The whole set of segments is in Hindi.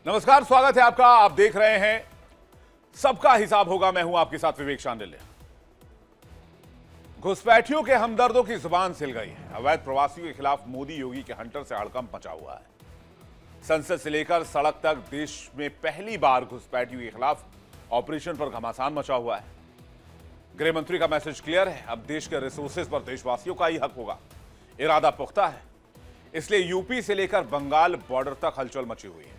नमस्कार, स्वागत है आपका। आप देख रहे हैं सबका हिसाब होगा। मैं हूं आपके साथ विवेक शांडिल्य। घुसपैठियों के हमदर्दों की जुबान सिल गई है। अवैध प्रवासियों के खिलाफ मोदी योगी के हंटर से हड़कंप मचा हुआ है। संसद से लेकर सड़क तक देश में पहली बार घुसपैठियों के खिलाफ ऑपरेशन पर घमासान मचा हुआ है। गृह मंत्री का मैसेज क्लियर है, अब देश के रिसोर्सेज पर देशवासियों का ही हक होगा। इरादा पुख्ता है, इसलिए यूपी से लेकर बंगाल बॉर्डर तक हलचल मची हुई है।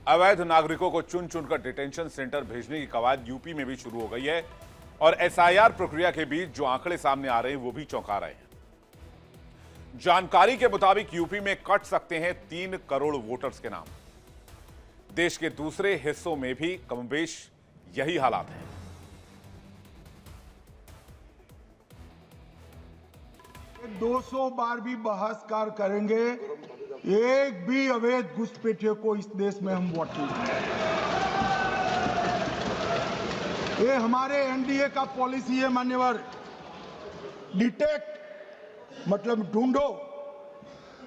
अवैध नागरिकों को चुन चुनकर डिटेंशन सेंटर भेजने की कवायद यूपी में भी शुरू हो गई है और एसआईआर प्रक्रिया के बीच जो आंकड़े सामने आ रहे हैं वो भी चौंका रहे हैं। जानकारी के मुताबिक यूपी में कट सकते हैं 3 करोड़ वोटर्स के नाम। देश के दूसरे हिस्सों में भी कमोबेश यही हालात है। एक 200 बार भी बहसकार करेंगे, एक भी अवैध घुसपैठियों को इस देश में हम वोट नहीं देंगे। ये हमारे एनडीए का पॉलिसी है मान्यवर। डिटेक्ट मतलब ढूंढो,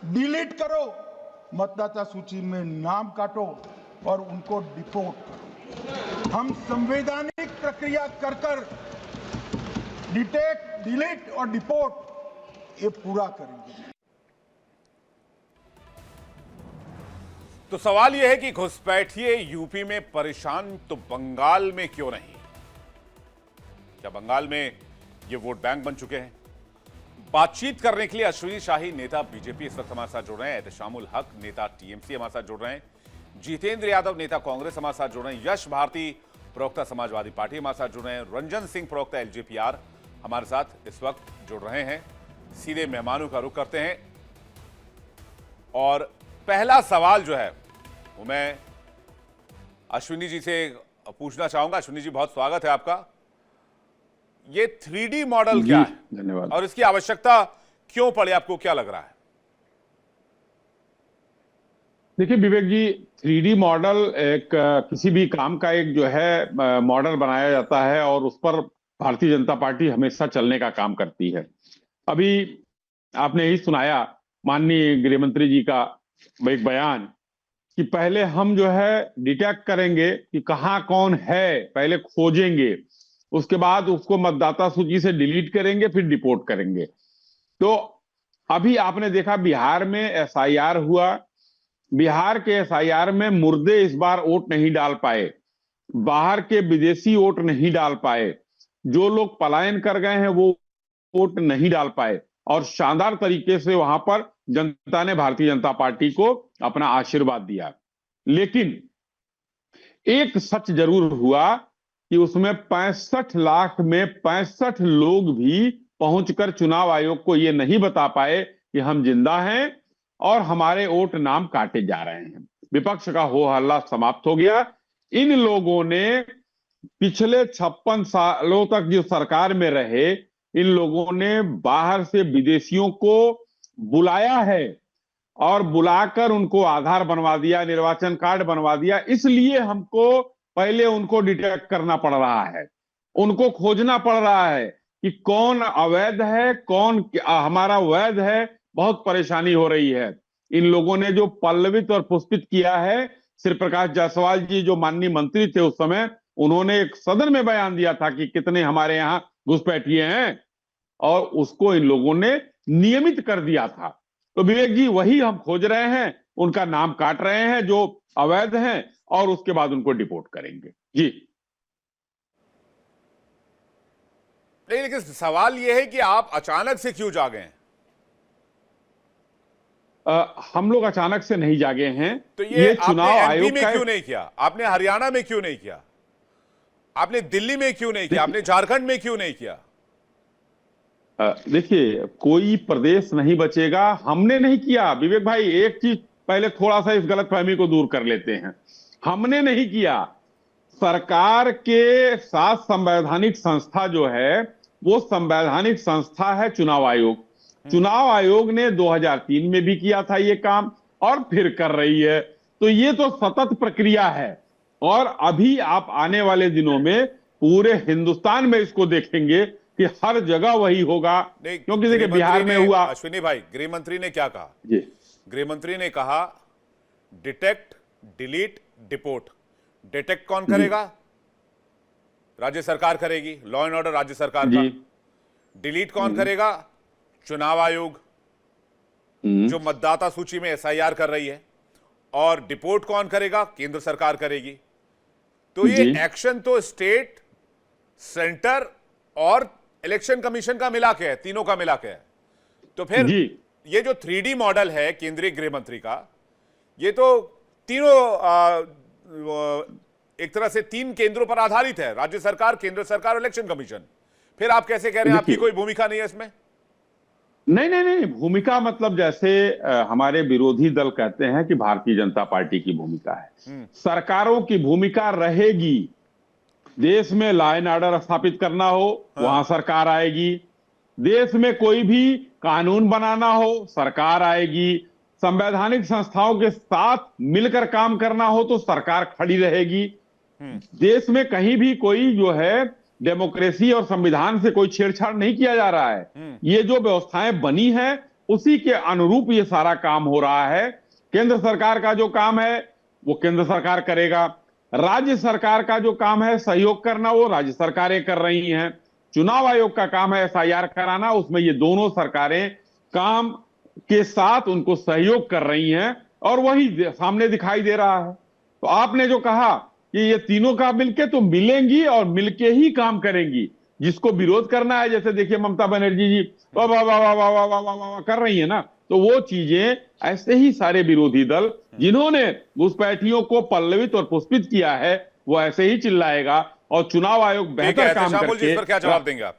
डिलीट करो, मतदाता सूची में नाम काटो और उनको डिपोर्ट करो। हम संवैधानिक प्रक्रिया कर डिटेक्ट, डिलीट और डिपोर्ट ये पूरा करेंगे। तो सवाल यह है कि घुसपैठिए यूपी में परेशान तो बंगाल में क्यों नहीं? क्या बंगाल में ये वोट बैंक बन चुके हैं? बातचीत करने के लिए अश्विनी शाही नेता बीजेपी इस वक्त हमारे साथ जुड़ रहे हैं, एहतशामुल हक नेता टीएमसी हमारे साथ जुड़ रहे हैं, जितेंद्र यादव नेता कांग्रेस हमारे साथ जुड़ रहे हैं, यश भारती प्रवक्ता समाजवादी पार्टी हमारे साथ जुड़ रहे हैं, रंजन सिंह प्रवक्ता एलजेपीआर हमारे साथ इस वक्त जुड़ रहे हैं। सीधे मेहमानों का रुख करते हैं और पहला सवाल जो है वो मैं अश्विनी जी से पूछना चाहूंगा। अश्विनी जी, बहुत स्वागत है आपका। ये 3D मॉडल क्या है? धन्यवाद। और इसकी आवश्यकता क्यों पड़ी, आपको क्या लग रहा है? देखिए विवेक जी, 3D मॉडल एक किसी भी काम का एक जो है मॉडल बनाया जाता है और उस पर भारतीय जनता पार्टी हमेशा चलने का काम करती है। अभी आपने ही सुनाया माननीय गृह मंत्री जी का एक बयान कि पहले हम जो है डिटेक्ट करेंगे कि कहाँ कौन है, पहले खोजेंगे, उसके बाद उसको मतदाता सूची से डिलीट करेंगे, फिर डिपोर्ट करेंगे। तो अभी आपने देखा बिहार में एसआईआर हुआ। बिहार के एसआईआर में मुर्दे इस बार वोट नहीं डाल पाए, बाहर के विदेशी वोट नहीं डाल पाए, जो लोग पलायन कर गए हैं वो वोट नहीं डाल पाए और शानदार तरीके से वहां पर जनता ने भारतीय जनता पार्टी को अपना आशीर्वाद दिया। लेकिन एक सच जरूर हुआ कि उसमें 65 लाख में 65 लोग भी पहुंचकर चुनाव आयोग को यह नहीं बता पाए कि हम जिंदा हैं और हमारे वोट नाम काटे जा रहे हैं। विपक्ष का हो हल्ला समाप्त हो गया। इन लोगों ने पिछले 56 सालों तक जो सरकार में रहे, इन लोगों ने बाहर से विदेशियों को बुलाया है और बुलाकर उनको आधार बनवा दिया, निर्वाचन कार्ड बनवा दिया। इसलिए हमको पहले उनको डिटेक्ट करना पड़ रहा है, उनको खोजना पड़ रहा है कि कौन अवैध है, कौन हमारा वैध है। बहुत परेशानी हो रही है। इन लोगों ने जो पल्लवित और पुष्पित किया है, श्री प्रकाश जायसवाल जी जो माननीय मंत्री थे उस समय, उन्होंने एक सदन में बयान दिया था कि कितने हमारे यहाँ घुसपैठिए हैं और उसको इन लोगों ने नियमित कर दिया था। तो विवेक जी, वही हम खोज रहे हैं, उनका नाम काट रहे हैं जो अवैध हैं और उसके बाद उनको डिपोर्ट करेंगे। जी लेकिन सवाल यह है कि आप अचानक से क्यों जागे हैं? हम लोग अचानक से नहीं जागे हैं। तो ये चुनाव आपने आयोग एमपी में क्यों नहीं किया? आपने हरियाणा में क्यों नहीं किया? आपने दिल्ली में क्यों नहीं किया? आपने झारखंड में क्यों नहीं किया? देखिए, कोई प्रदेश नहीं बचेगा। हमने नहीं किया विवेक भाई। एक चीज पहले थोड़ा सा इस गलतफहमी को दूर कर लेते हैं। हमने नहीं किया। सरकार के साथ संवैधानिक संस्था जो है वो संवैधानिक संस्था है चुनाव आयोग। चुनाव आयोग ने 2003 में भी किया था ये काम और फिर कर रही है। तो ये तो सतत प्रक्रिया है और अभी आप आने वाले दिनों में पूरे हिंदुस्तान में इसको देखेंगे कि हर जगह वही होगा। क्योंकि देखिए बिहार में हुआ। अश्विनी भाई, गृह मंत्री ने क्या कहा? जी, गृह मंत्री ने कहा डिटेक्ट, डिलीट डिपोर्ट डिटेक्ट कौन करेगा? राज्य सरकार करेगी, लॉ एंड ऑर्डर राज्य सरकार का। डिलीट कौन करेगा? चुनाव आयोग, जो मतदाता सूची में एसआईआर कर रही है। और डिपोर्ट कौन करेगा? केंद्र सरकार करेगी। तो ये एक्शन तो स्टेट, सेंटर और इलेक्शन कमीशन का मिला के है, तीनों का मिला के है। तो फिर ये जो 3D मॉडल है केंद्रीय गृह मंत्री का, ये तो तीनों एक तरह से 3 केंद्रों पर आधारित है, राज्य सरकार, केंद्र सरकार और इलेक्शन कमीशन। फिर आप कैसे कह रहे हैं आपकी कोई भूमिका नहीं है इसमें? नहीं, भूमिका मतलब जैसे हमारे विरोधी दल कहते हैं कि भारतीय जनता पार्टी की भूमिका है। सरकारों की भूमिका रहेगी, देश में लॉ एंड ऑर्डर स्थापित करना हो वहां सरकार आएगी, देश में कोई भी कानून बनाना हो सरकार आएगी, संवैधानिक संस्थाओं के साथ मिलकर काम करना हो तो सरकार खड़ी रहेगी। देश में कहीं भी कोई जो है डेमोक्रेसी और संविधान से कोई छेड़छाड़ नहीं किया जा रहा है। ये जो व्यवस्थाएं बनी है उसी के अनुरूप ये सारा काम हो रहा है। केंद्र सरकार का जो काम है वो केंद्र सरकार करेगा, राज्य सरकार का जो काम है सहयोग करना वो राज्य सरकारें कर रही हैं, चुनाव आयोग का काम है एसआईआर कराना, उसमें ये दोनों सरकारें काम के साथ उनको सहयोग कर रही हैं और वही सामने दिखाई दे रहा है। तो आपने जो कहा कि ये तीनों का मिलके तो मिलेंगी और मिलके ही काम करेंगी। जिसको विरोध करना है, जैसे देखिए ममता बनर्जी जी वाह वाह वाह वाह वाह वाह वाह वाह वाह कर रही है ना, तो वो चीजें ऐसे ही सारे विरोधी दल जिन्होंने घुसपैठियों को पल्लवित और पुष्पित किया है वो ऐसे ही चिल्लाएगा और चुनाव आयोग बेहतर काम करके। इस पर क्या जवाब देंगे आप?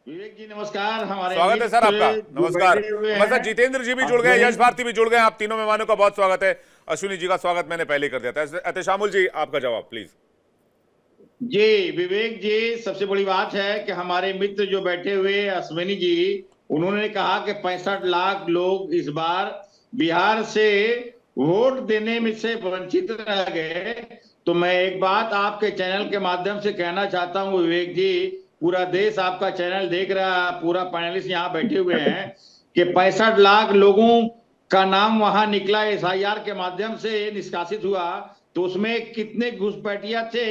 विवेक जी नमस्कार, हमारे स्वागत है सर आपका। नमस्कार। हमारे साथ जितेंद्र जी भी जुड़ गए, यश भारती भी जुड़ गए। आप तीनों मेहमानों का बहुत स्वागत है। अश्विनी जी का स्वागत मैंने पहले कर दिया था। एहतेशामुल जी आपका जवाब प्लीज। जी विवेक जी, सबसे बड़ी बात है कि हमारे मित्र जो बैठे हुए अश्विनी जी, उन्होंने कहा कि 65 लाख लोग इस बार बिहार से वोट देने में से वंचित रह गए। तो मैं एक बात आपके चैनल के माध्यम से कहना चाहता हूं विवेक जी, पूरा देश आपका चैनल देख रहा है, पूरा पैनलिस्ट यहाँ बैठे हुए हैं कि 65 लाख लोगों का नाम वहां निकला, एसआईआर के माध्यम से निष्कासित हुआ। तो उसमें कितने घुसपैठिया थे?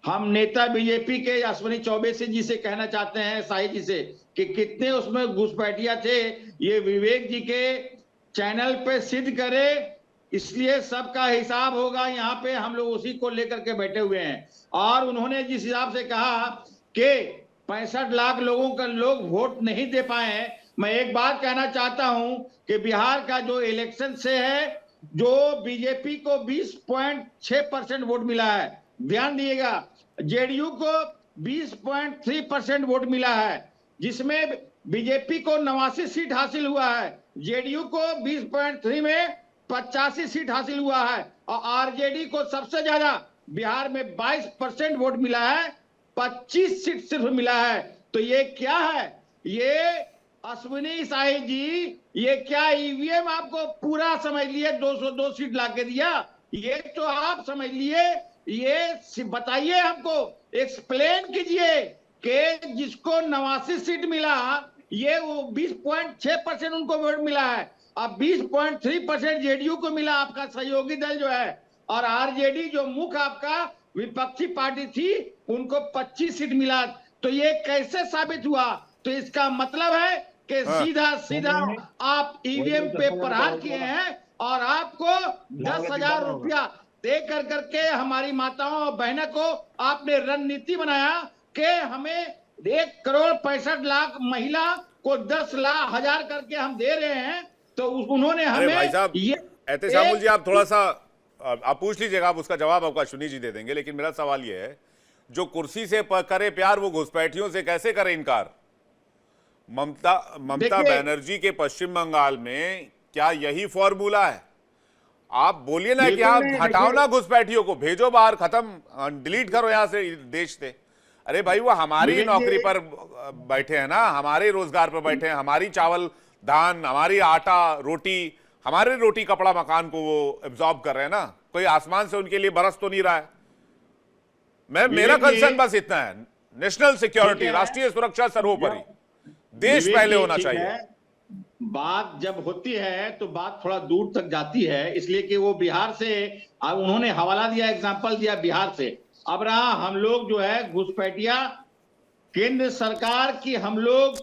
हम नेता बीजेपी के अश्विनी चौबे जी से कहना चाहते हैं, शाही जी से, कि कितने उसमें घुसपैठिया थे, ये विवेक जी के चैनल पे सिद्ध करे। इसलिए सबका हिसाब होगा यहाँ पे, हम लोग उसी को लेकर के बैठे हुए हैं। और उन्होंने जिस हिसाब से कहा कि 65 लाख लोगों का लोग वोट नहीं दे पाए, मैं एक बात कहना चाहता हूं कि बिहार का जो इलेक्शन से है, जो बीजेपी को 20.6% वोट मिला है, ध्यान दिएगा, जेडीयू को 20.3% वोट मिला है, जिसमें बीजेपी को 89 सीट हासिल हुआ है, जेडीयू को 20.3 में 85 सीट हासिल हुआ है और आरजेडी को सबसे ज्यादा बिहार में 22% वोट मिला है, 25 सीट सिर्फ मिला है। तो ये क्या है? ये अश्विनी शाही जी, ये क्या ईवीएम आपको पूरा समझ लिए 202 सीट लाके दिया? ये तो आप समझ लिए, ये बताइए, हमको एक्सप्लेन कीजिए कि जिसको 89 सीट मिला, ये वो 20.6% उनको वोट मिला है, अब 20.3% जेडीयू को मिला, आपका सहयोगी दल जो है, और आरजेडी जो मुख्य आपका विपक्षी पार्टी थी, उनको 25 सीट मिला। तो ये कैसे साबित हुआ? तो इसका मतलब है कि सीधा सीधा आप ईवीएम पे प्रहार किए हैं और आपको 10,000 रुपया दे कर करके हमारी माताओं और बहनों को आपने रणनीति बनाया कि हमें 1,65,00,000 महिला को 10,00,000 करके हम दे रहे हैं। तो उन्होंने हमें एहतेशामुल जी, आप थोड़ा सा आप पूछ लीजिएगा, आप उसका जवाब आपका अश्विनी जी दे देंगे। लेकिन मेरा सवाल यह है, जो कुर्सी से करे प्यार वो घुसपैठियों से कैसे करे इनकार? ममता बनर्जी के पश्चिम बंगाल में क्या यही फॉर्मूला है? आप बोलिए ना कि आप हटाओ ना घुसपैठियों को, भेजो बाहर, खत्म, डिलीट करो यहां से देश से। अरे भाई, वो हमारी नौकरी पर बैठे हैं ना, हमारे रोजगार पर बैठे हैं, हमारी चावल धान, हमारी आटा रोटी, हमारे रोटी कपड़ा मकान को वो एब्जॉर्ब कर रहे हैं ना, कोई आसमान से उनके लिए बरस तो नहीं रहा है। मेरा कंसर्न बस इतना है, नेशनल सिक्योरिटी, राष्ट्रीय सुरक्षा सर्वोपरि, देश पहले होना चाहिए। बात जब होती है तो बात थोड़ा दूर तक जाती है, इसलिए कि वो बिहार से, उन्होंने हवाला दिया, एग्जांपल दिया बिहार से। अब रहा हम लोग जो है घुसपैठिया, केंद्र सरकार की हम लोग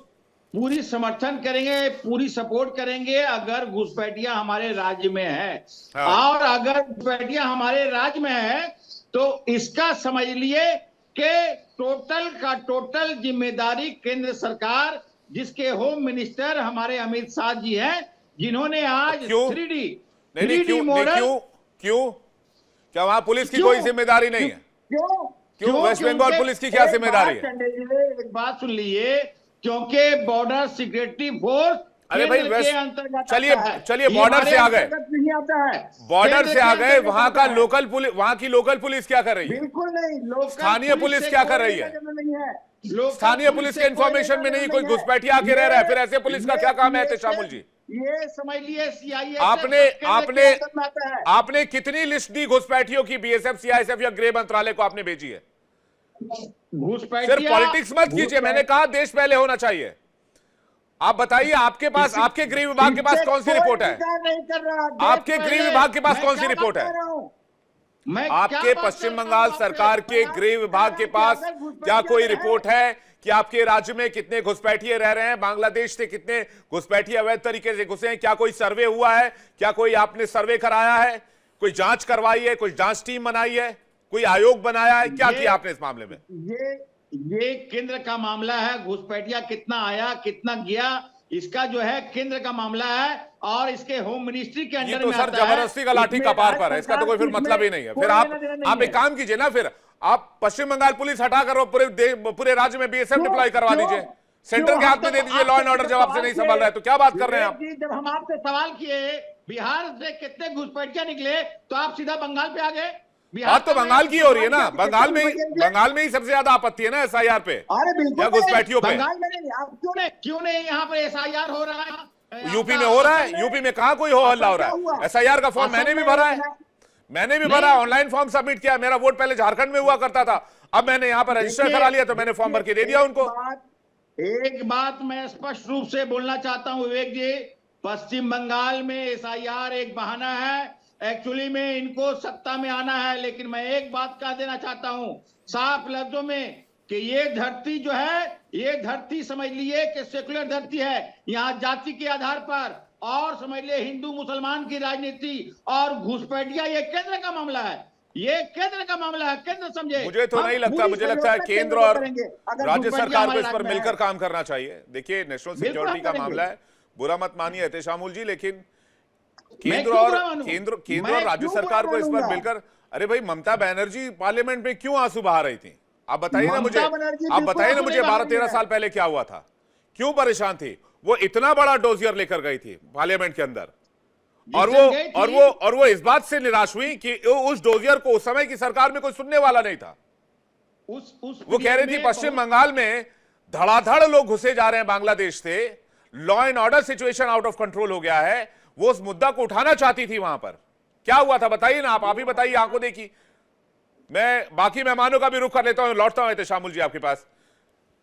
पूरी समर्थन करेंगे, पूरी सपोर्ट करेंगे अगर घुसपैठिया हमारे राज्य में है। हाँ। और अगर घुसपैठिया हमारे राज्य में है तो इसका समझ लिए कि टोटल का टोटल जिम्मेदारी केंद्र सरकार, जिसके होम मिनिस्टर हमारे अमित शाह जी हैं, जिन्होंने आज क्यों? 3D model. क्यों क्या वहां पुलिस की कोई जिम्मेदारी नहीं है? क्यों वेस्ट बंगाल पुलिस की क्या जिम्मेदारी है? एक बात सुन लीजिए, क्योंकि बॉर्डर सिक्योरिटी फोर्स, अरे भाई चलिए बॉर्डर से आ गए, नहीं आता है, बॉर्डर से आ गए, वहां का लोकल पुलिस, वहां की लोकल पुलिस क्या कर रही है? बिल्कुल नहीं, लोकल स्थानीय पुलिस क्या कर रही है? स्थानीय पुलिस के इंफॉर्मेशन में नहीं, कोई घुसपैठिया आके रह रहा है, फिर ऐसे पुलिस का क्या काम है एहतेशामुल जी? ये समझ लिए सीआईए आपने कितनी लिस्ट दी घुसपैठियों की? बीएसएफ, सीआईएसएफ या गृह मंत्रालय को आपने भेजी है? सिर्फ पॉलिटिक्स मत कीजिए, मैंने कहा देश पहले होना चाहिए। आप बताइए, आपके पास, आपके गृह विभाग के पास कौन सी रिपोर्ट है? आपके गृह विभाग के पास कौन सी रिपोर्ट है? आपके पश्चिम बंगाल सरकार के गृह विभाग के पास क्या कोई रिपोर्ट है कि आपके राज्य में कितने घुसपैठिए रह रहे हैं, बांग्लादेश से कितने घुसपैठिए अवैध तरीके से घुसे हैं? क्या कोई सर्वे हुआ है? क्या कोई आपने सर्वे कराया है? कोई जांच करवाई है? कोई जांच टीम बनाई है? कोई आयोग बनाया है? क्या किया आपने इस मामले में? ये केंद्र का मामला है। घुसपैठिया कितना आया, कितना गया, इसका जो है केंद्र का मामला है और इसके होम मिनिस्ट्री के अंडर तो में सर जबरदस्ती का लाठी कपार पर है, इसका तो कोई फिर मतलब ही नहीं है। फिर आप एक काम कीजिए ना, फिर आप पश्चिम बंगाल पुलिस हटाकर पूरे राज्य में बीएसएफ डिप्लॉय करवा दीजिए, सेंटर के हाथ में दे दीजिए, लॉ एंड ऑर्डर जब आपसे नहीं संभाल रहा है तो क्या बात कर रहे हैं आप? जब हम आपसे सवाल किए बिहार से कितने घुसपैठिया निकले तो आप सीधा बंगाल पे आ गए। बात तो बंगाल की हो रही है ना, बंगाल में ही सबसे ज्यादा आपत्ति है ना एसआईआर पे या घुसपैठियों पे। बंगाल में नहीं, आप क्यों नहीं यहाँ पे एसआईआर हो रहा है? यूपी में हो रहा है, यूपी में कहां कोई हो हल्ला हो रहा है? एसआईआर का फॉर्म मैंने भी भरा है, ऑनलाइन फॉर्म सबमिट किया। मेरा वोट पहले झारखंड में हुआ करता था, अब मैंने यहाँ पर रजिस्टर करा लिया तो मैंने फॉर्म भर के दे दिया उनको। एक बात मैं स्पष्ट रूप से बोलना चाहता हूं विवेक जी, पश्चिम बंगाल में एसआईआर एक बहाना है, एक्चुअली में इनको सत्ता में आना है। लेकिन मैं एक बात कह देना चाहता हूं साफ लफ्जों में कि ये धरती जो है, ये धरती समझ लिए कि सेकुलर धरती है। यहाँ जाति के आधार पर और समझ लिए हिंदू मुसलमान की राजनीति और घुसपैठिया ये केंद्र का मामला है, ये केंद्र का मामला है, केंद्र समझे। मुझे तो नहीं लगता, मुझे लगता है केंद्र और राज्य सरकार को इस पर मिलकर काम करना चाहिए। देखिए नेशनल सिक्योरिटी का मामला है, बुरा मत मानिए एहतेशामुल जी, लेकिन केंद्र और राज्य सरकार को इस पर मिलकर, अरे भाई ममता बनर्जी पार्लियामेंट में क्यों आंसू बहा रही थी? आप बताइए ना मुझे, 12-13 साल पहले क्या हुआ था, क्यों परेशान थी? वो इतना बड़ा डोजियर लेकर गई थी पार्लियामेंट के अंदर और वो इस बात से निराश हुई कि उस डोजियर को उस समय की सरकार में कोई सुनने वाला नहीं था। वो कह रही थी पश्चिम बंगाल में धड़ाधड़ लोग घुसे जा रहे हैं बांग्लादेश से, law and order situation out of control हो गया है। वो उस मुद्दा को उठाना चाहती थी। वहां पर क्या हुआ था बताइए ना, आप ही बताइए, आंखों देखी। मैं बाकी मेहमानों का भी रुख कर लेता हूं, लौटता हूं एहतेशामुल जी आपके पास।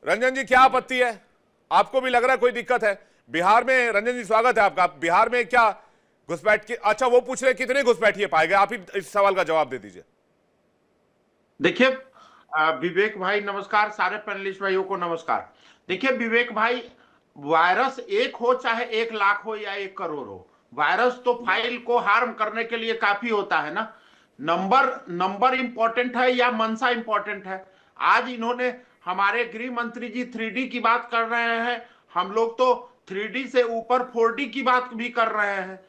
रंजन जी क्या आपत्ति है? आपको भी लग रहा है कोई दिक्कत है बिहार में? रंजन जी स्वागत है आपका। बिहार में क्या घुसपैठ के, अच्छा वो पूछ रहे कितने घुसपैठिए पाए गए, आप ही इस सवाल का जवाब दे दीजिए। देखिए विवेक भाई नमस्कार, सारे पैनलिस्ट भाइयों को नमस्कार। देखिए विवेक भाई, वायरस एक हो चाहे 1 लाख हो या 1 करोड़ हो, वायरस तो फाइल को हार्म करने के लिए काफी होता है ना। नंबर इंपॉर्टेंट है या मंशा इंपॉर्टेंट है? आज इन्होंने हमारे गृह मंत्री जी 3D की बात कर रहे हैं, हम लोग तो 3D से ऊपर 4D की बात भी कर रहे हैं।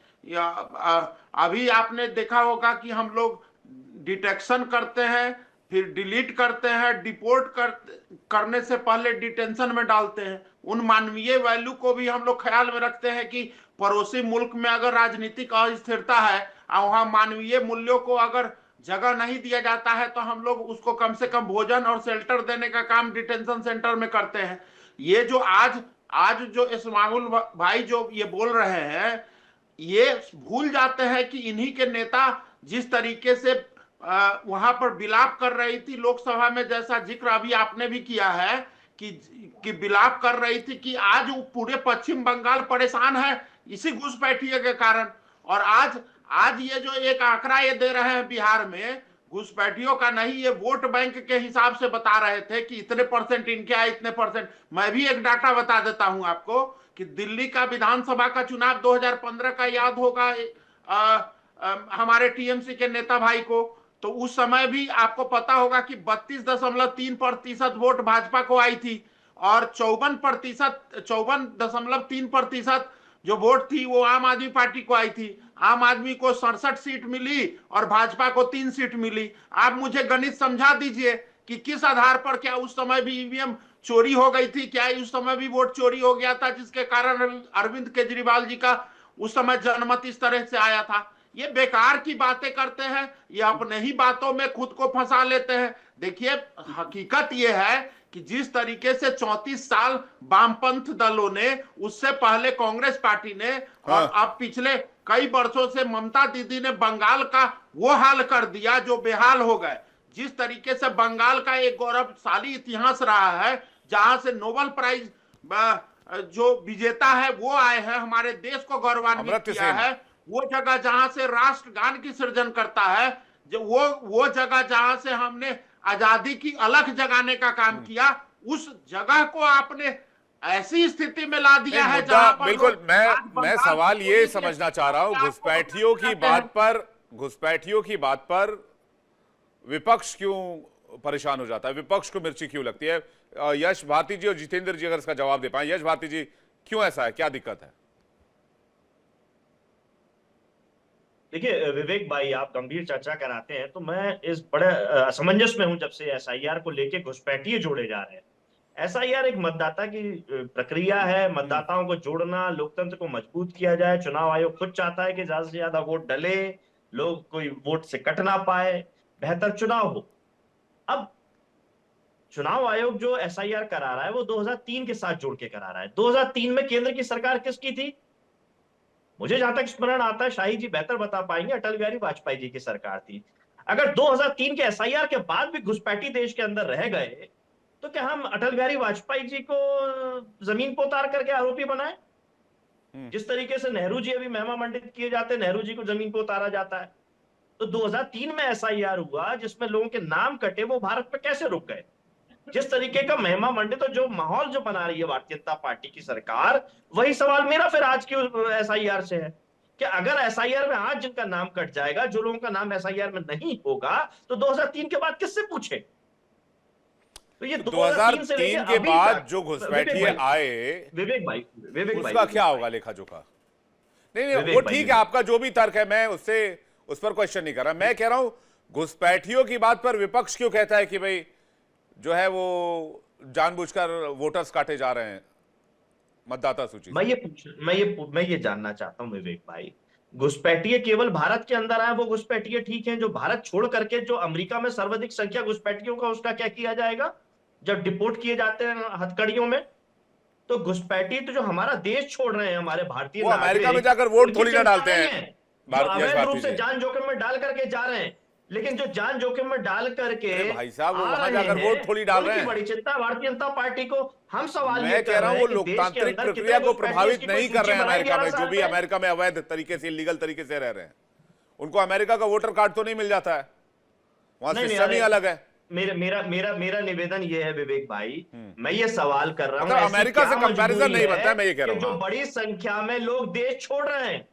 अभी आपने देखा होगा कि हम लोग डिटेक्शन करते हैं, फिर डिलीट करते हैं, डिपोर्ट करने से पहले डिटेंशन में डालते हैं। उन मानवीय वैल्यू को भी हम लोग ख्याल में रखते हैं कि पड़ोसी मुल्क में अगर राजनीतिक अस्थिरता है और वहां मानवीय मूल्यों को अगर जगह नहीं दिया जाता है तो हम लोग उसको कम से कम भोजन और शेल्टर देने का काम डिटेंशन सेंटर में करते हैं। ये जो आज जो इस्माइल भाई जो ये बोल रहे हैं, ये भूल जाते हैं कि इन्हीं के नेता जिस तरीके से वहां पर विलाप कर रही थी लोकसभा में, जैसा जिक्र अभी आपने भी किया है कि विलाप कर रही थी कि आज वो पूरे पश्चिम बंगाल परेशान है इसी घुसपैठिए के कारण। और आज ये जो एक आंकड़ा ये दे रहे हैं बिहार में घुसपैठियों का नहीं, ये वोट बैंक के हिसाब से बता रहे थे कि इतने परसेंट इनके आए, इतने परसेंट। मैं भी एक डाटा बता देता हूं आपको कि दिल्ली का विधानसभा का चुनाव 2015 का याद होगा हमारे टीएमसी के नेता भाई को, तो उस समय भी आपको पता होगा कि 32.3% वोट भाजपा को आई थी और 54.3% जो वोट थी वो आम आदमी पार्टी को आई थी। आम आदमी को 67 सीट मिली और भाजपा को 3 सीट मिली। आप मुझे गणित समझा दीजिए कि किस आधार पर, क्या उस समय भी ईवीएम चोरी हो गई थी, क्या उस समय भी वोट चोरी हो गया था जिसके कारण अरविंद केजरीवाल जी का उस समय जनमत इस तरह से आया था? ये बेकार की बातें करते हैं, ये अपने ही बातों में खुद को फंसा लेते हैं। देखिए हकीकत ये है कि जिस तरीके से 34 साल वामपंथ दलों ने, उससे पहले कांग्रेस पार्टी ने और अब पिछले कई वर्षों से ममता दीदी ने बंगाल का वो हाल कर दिया जो बेहाल हो गए। जिस तरीके से बंगाल का एक गौरवशाली इतिहास रहा है, जहां से नोबेल प्राइज जो विजेता है वो आए हैं, हमारे देश को गौरवान्वित किया है। वो जगह जहां से राष्ट्रगान की सृजन करता है, जो वो जगह जहां से हमने आजादी की अलख जगाने का काम किया, उस जगह को आपने ऐसी स्थिति में ला दिया है जहां पर बिल्कुल। मैं सवाल ये समझना चाह रहा हूं, घुसपैठियों की बात पर विपक्ष क्यों परेशान हो जाता है, विपक्ष को मिर्ची क्यों लगती है? यश भारती जी और जितेंद्र जी अगर इसका जवाब दे पाए। यश भारती जी, क्यों ऐसा है, क्या दिक्कत है? देखिए विवेक भाई, आप गंभीर चर्चा कराते हैं तो मैं इस बड़े असमंजस में हूं जब से एसआईआर को लेके घुसपैठिए जोड़े जा रहे हैं। एसआईआर एक मतदाता की प्रक्रिया है, मतदाताओं को जोड़ना, लोकतंत्र को मजबूत किया जाए। चुनाव आयोग खुद चाहता है कि ज्यादा से ज्यादा वोट डले, लोग कोई वोट से कट ना पाए, बेहतर चुनाव हो। अब चुनाव आयोग जो एसआईआर करा रहा है वो 2003 के साथ जोड़ के करा रहा है। 2003 में केंद्र की सरकार किसकी थी? मुझे जहां तक स्मरण आता है, शाही जी बेहतर बता पाएंगे, अटल बिहारी वाजपेयी जी की सरकार थी। अगर 2003 के एसआईआर के बाद भी घुसपैठी देश के अंदर रह गए तो क्या हम अटल बिहारी वाजपेयी जी को जमीन पर उतार करके आरोपी बनाए? जिस तरीके से नेहरू जी अभी महिमा मंडित किए जाते हैं, नेहरू जी को जमीन पर उतारा जाता है। तो 2003 में एसआईआर हुआ जिसमें लोगों के नाम कटे, वो भारत पे कैसे रुक गए? जिस तरीके का महिमा मंडित तो जो माहौल जो बना रही है भारतीय जनता पार्टी की सरकार, वही सवाल मेरा फिर आज की एसआईआर से है कि अगर एसआईआर में आज जिनका नाम कट जाएगा, जो लोगों का नाम एसआईआर में नहीं होगा, तो 2003 के बाद किससे पूछे? तो ये 2003 के बाद जो घुसपैठिए आए, विवेक भाई उसका क्या होगा लेखा जोखा? नहीं, वो ठीक है, आपका जो भी तर्क है, मैं उस पर क्वेश्चन नहीं कर रहा। मैं कह रहा हूं घुसपैठियों की बात पर विपक्ष क्यों कहता है कि भाई जो है वो जानबूझकर वोटर्स काटे जा रहे हैं मतदाता सूची? मैं ये जानना चाहता हूं विवेक भाई, घुसपैठिए केवल भारत के अंदर आए वो घुसपैठिए ठीक हैं? जो भारत छोड़ करके जो अमेरिका में सर्वाधिक संख्या घुसपैठियों का, उसका क्या किया जाएगा जब डिपोर्ट किए जाते हैं हथकड़ियों में? तो घुसपैठिए तो जो हमारा देश छोड़ रहे हैं, हमारे भारतीय वो अमेरिका में जाकर वोट थोड़ी ना डालते हैं, अवैध रूप से जान जोखिम में डाल करके जा रहे हैं। लेकिन जो जान जोखिम में डाल करके भाई साहब वो वहां जाकर वोट थोड़ी डाल रहे हैं, बड़ी चिंता भारतीय जनता पार्टी को। हम सवाल मैं कह रहा हूं वो लोकतांत्रिक प्रक्रिया को प्रभावित नहीं कर रहे हैं अमेरिका में। जो भी अमेरिका में अवैध तरीके से, इलीगल तरीके से रह रहे हैं, उनको अमेरिका का वोटर कार्ड तो नहीं मिल जाता है, वहां सिस्टम ही अलग है। मेरा निवेदन ये है विवेक भाई, मैं ये सवाल कर रहा हूं, अमेरिका से कंपैरिजन नहीं बनता है, मैं ये कह रहा हूं। जो बड़ी संख्या में लोग देश छोड़ रहे हैं,